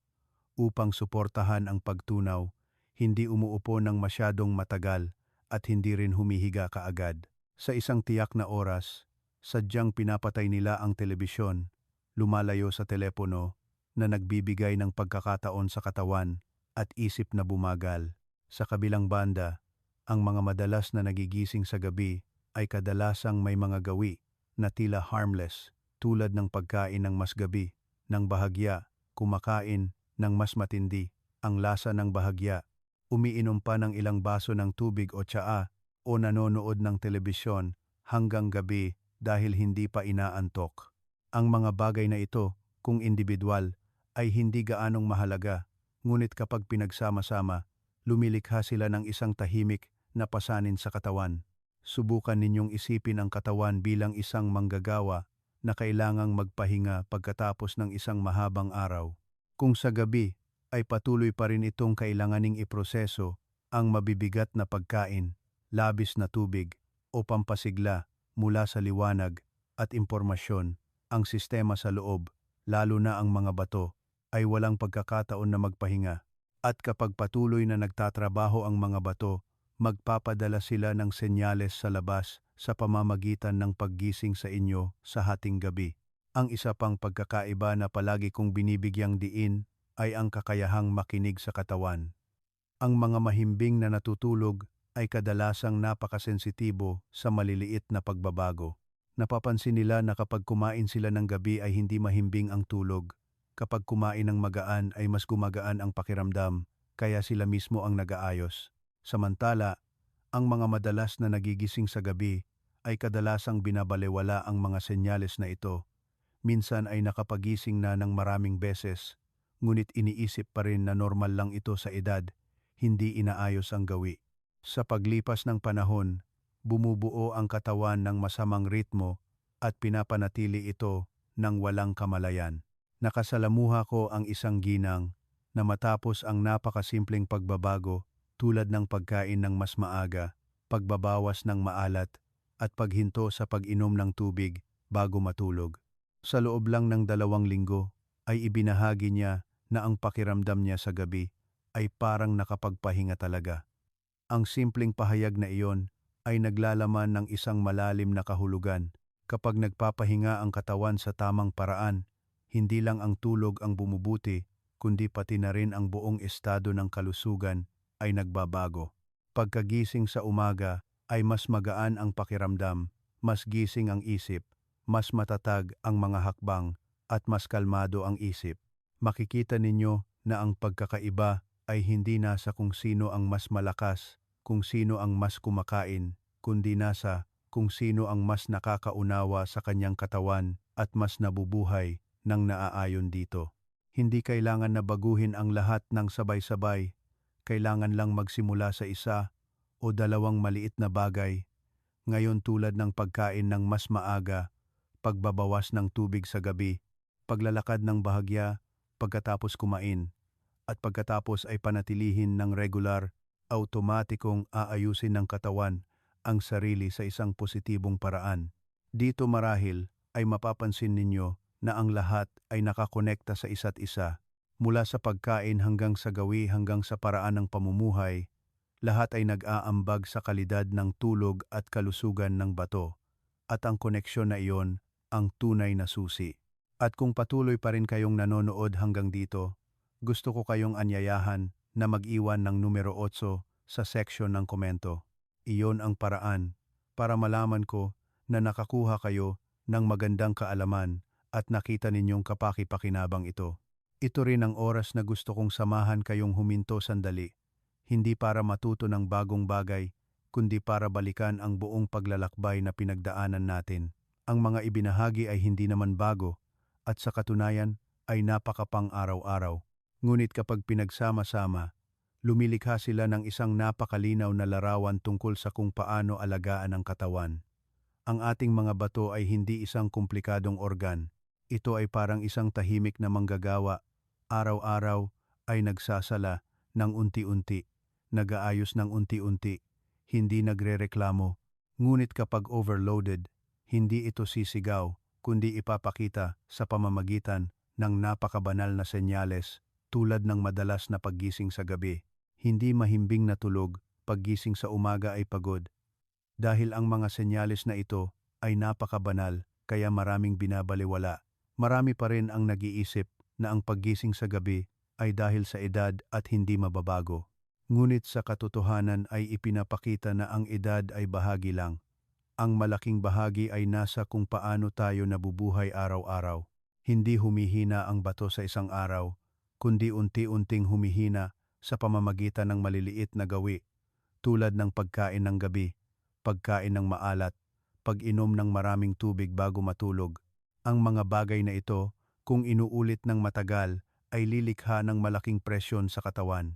upang suportahan ang pagtunaw, hindi umuupo ng masyadong matagal at hindi rin humihiga kaagad. Sa isang tiyak na oras, sadyang pinapatay nila ang telebisyon, lumalayo sa telepono na nagbibigay ng pagkakataon sa katawan at isip na bumagal. Sa kabilang banda, ang mga madalas na nagigising sa gabi ay kadalasang may mga gawi na tila harmless tulad ng pagkain ng mas gabi, ng bahagya, kumakain ng mas matindi, ang lasa ng bahagya, umiinom pa ng ilang baso ng tubig o tsaa, o nanonood ng telebisyon hanggang gabi dahil hindi pa inaantok. Ang mga bagay na ito, kung individual, ay hindi gaanong mahalaga, ngunit kapag pinagsama-sama, lumilikha sila ng isang tahimik na pasanin sa katawan. Subukan ninyong isipin ang katawan bilang isang manggagawa na kailangang magpahinga pagkatapos ng isang mahabang araw. Kung sa gabi ay patuloy pa rin itong kailanganing iproseso ang mabibigat na pagkain, labis na tubig o pampasigla mula sa liwanag at impormasyon, ang sistema sa loob, lalo na ang mga bato, ay walang pagkakataon na magpahinga. At kapag patuloy na nagtatrabaho ang mga bato, magpapadala sila ng senyales sa labas sa pamamagitan ng paggising sa inyo sa hating gabi. Ang isa pang pagkakaiba na palagi kong binibigyang diin ay ang kakayahang makinig sa katawan. Ang mga mahimbing na natutulog ay kadalasang napakasensitibo sa maliliit na pagbabago. Napapansin nila na kapag kumain sila ng gabi ay hindi mahimbing ang tulog. Kapag kumain ng magaan ay mas gumagaan ang pakiramdam, kaya sila mismo ang nag-aayos. Samantala, ang mga madalas na nagigising sa gabi ay kadalasang binabalewala ang mga senyales na ito. Minsan ay nakapagising na ng maraming beses, ngunit iniisip pa rin na normal lang ito sa edad, hindi inaayos ang gawi. Sa paglipas ng panahon, bumubuo ang katawan ng masamang ritmo at pinapanatili ito ng walang kamalayan. Nakasalamuha ko ang isang ginang na matapos ang napakasimpleng pagbabago tulad ng pagkain ng mas maaga, pagbabawas ng maalat, at paghinto sa pag-inom ng tubig bago matulog. Sa loob lang ng 2 linggo ay ibinahagi niya na ang pakiramdam niya sa gabi ay parang nakapagpahinga talaga. Ang simpleng pahayag na iyon ay naglalaman ng isang malalim na kahulugan. Kapag nagpapahinga ang katawan sa tamang paraan, hindi lang ang tulog ang bumubuti, kundi pati na rin ang buong estado ng kalusugan ay nagbabago. Pagkagising sa umaga ay mas magaan ang pakiramdam, mas gising ang isip, mas matatag ang mga hakbang, at mas kalmado ang isip. Makikita ninyo na ang pagkakaiba ay hindi nasa kung sino ang mas malakas, kung sino ang mas kumakain, kundi nasa kung sino ang mas nakakaunawa sa kanyang katawan at mas nabubuhay nang naaayon dito. Hindi kailangan na baguhin ang lahat ng sabay-sabay, kailangan lang magsimula sa isa o 2 maliit na bagay. Ngayon tulad ng pagkain ng mas maaga, pagbabawas ng tubig sa gabi, paglalakad ng bahagya pagkatapos kumain, at pagkatapos ay panatilihin ng regular, automatikong aayusin ng katawan ang sarili sa isang positibong paraan. Dito marahil ay mapapansin ninyo na ang lahat ay nakakonekta sa isa't isa. Mula sa pagkain hanggang sa gawi hanggang sa paraan ng pamumuhay, lahat ay nag-aambag sa kalidad ng tulog at kalusugan ng bato. At ang koneksyon na iyon ang tunay na susi. At kung patuloy pa rin kayong nanonood hanggang dito, gusto ko kayong anyayahan na mag-iwan ng numero 8 sa section ng komento. Iyon ang paraan para malaman ko na nakakuha kayo ng magandang kaalaman at nakita ninyong kapaki-pakinabang ito. Ito rin ang oras na gusto kong samahan kayong huminto sandali, hindi para matuto ng bagong bagay, kundi para balikan ang buong paglalakbay na pinagdaanan natin. Ang mga ibinahagi ay hindi naman bago, at sa katunayan ay napakapang araw-araw. Ngunit kapag pinagsama-sama, lumilikha sila ng isang napakalinaw na larawan tungkol sa kung paano alagaan ang katawan. Ang ating mga bato ay hindi isang komplikadong organ. Ito ay parang isang tahimik na manggagawa. Araw-araw ay nagsasala ng unti-unti, nag-aayos ng unti-unti, hindi nagrereklamo. Ngunit kapag overloaded, hindi ito sisigaw, kundi ipapakita sa pamamagitan ng napakabanal na senyales tulad ng madalas na paggising sa gabi. Hindi mahimbing na tulog, paggising sa umaga ay pagod. Dahil ang mga senyales na ito ay napakabanal, kaya maraming binabalewala. Marami pa rin ang nag-iisip na ang paggising sa gabi ay dahil sa edad at hindi mababago. Ngunit sa katotohanan ay ipinapakita na ang edad ay bahagi lang. Ang malaking bahagi ay nasa kung paano tayo nabubuhay araw-araw. Hindi humihina ang bato sa isang araw, kundi unti-unting humihina sa pamamagitan ng maliliit na gawi tulad ng pagkain ng gabi, pagkain ng maalat, pag-inom ng maraming tubig bago matulog. Ang mga bagay na ito, kung inuulit ng matagal, ay lilikha ng malaking presyon sa katawan.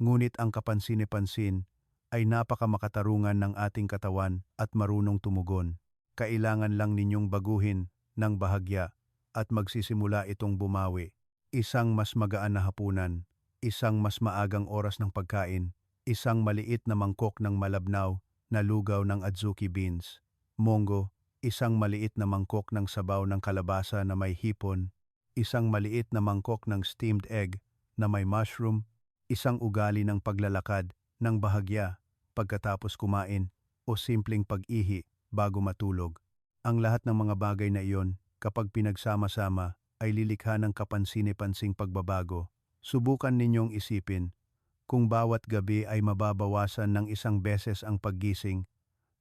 Ngunit ang kapansin-pansin ay napakamakatarungan ng ating katawan at marunong tumugon. Kailangan lang ninyong baguhin ng bahagya at magsisimula itong bumawi. Isang mas magaan na hapunan, isang mas maagang oras ng pagkain, isang maliit na mangkok ng malabnaw na lugaw ng adzuki beans, monggo, isang maliit na mangkok ng sabaw ng kalabasa na may hipon, isang maliit na mangkok ng steamed egg na may mushroom, isang ugali ng paglalakad ng bahagya pagkatapos kumain o simpleng pag-ihi bago matulog. Ang lahat ng mga bagay na iyon, kapag pinagsama-sama, ay lilikha ng kapansin-pansing pagbabago. Subukan ninyong isipin, kung bawat gabi ay mababawasan ng isang beses ang paggising,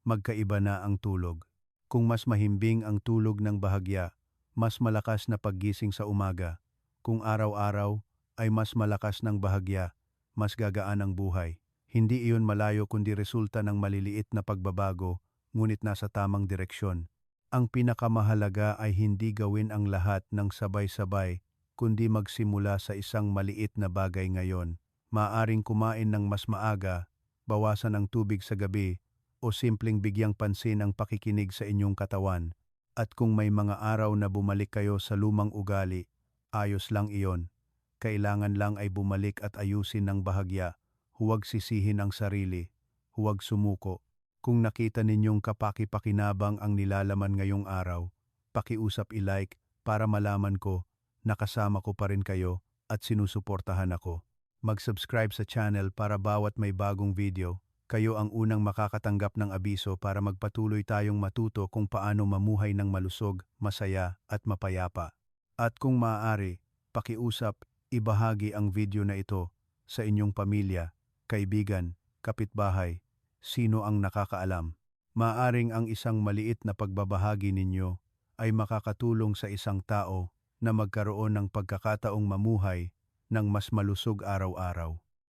magkaiba na ang tulog. Kung mas mahimbing ang tulog ng bahagya, mas malakas na paggising sa umaga. Kung araw-araw ay mas malakas ng bahagya, mas gagaan ang buhay. Hindi iyon malayo kundi resulta ng maliliit na pagbabago, ngunit nasa tamang direksyon. Ang pinakamahalaga ay hindi gawin ang lahat ng sabay-sabay, kundi magsimula sa isang maliit na bagay ngayon. Maaring kumain ng mas maaga, bawasan ang tubig sa gabi, o simpleng bigyang pansin ang pakikinig sa inyong katawan. At kung may mga araw na bumalik kayo sa lumang ugali, ayos lang iyon. Kailangan lang ay bumalik at ayusin ng bahagya. Huwag sisihin ang sarili, huwag sumuko. Kung nakita ninyong kapaki-pakinabang ang nilalaman ngayong araw, pakiusap i-like para malaman ko na kasama ko pa rin kayo at sinusuportahan ako. Mag-subscribe sa channel para bawat may bagong video, kayo ang unang makakatanggap ng abiso para magpatuloy tayong matuto kung paano mamuhay ng malusog, masaya at mapayapa. At kung maaari, pakiusap, ibahagi ang video na ito sa inyong pamilya, kaibigan, kapitbahay, sino ang nakakaalam. Maaring ang isang maliit na pagbabahagi ninyo ay makakatulong sa isang tao na magkaroon ng pagkakataong mamuhay ng mas malusog araw-araw.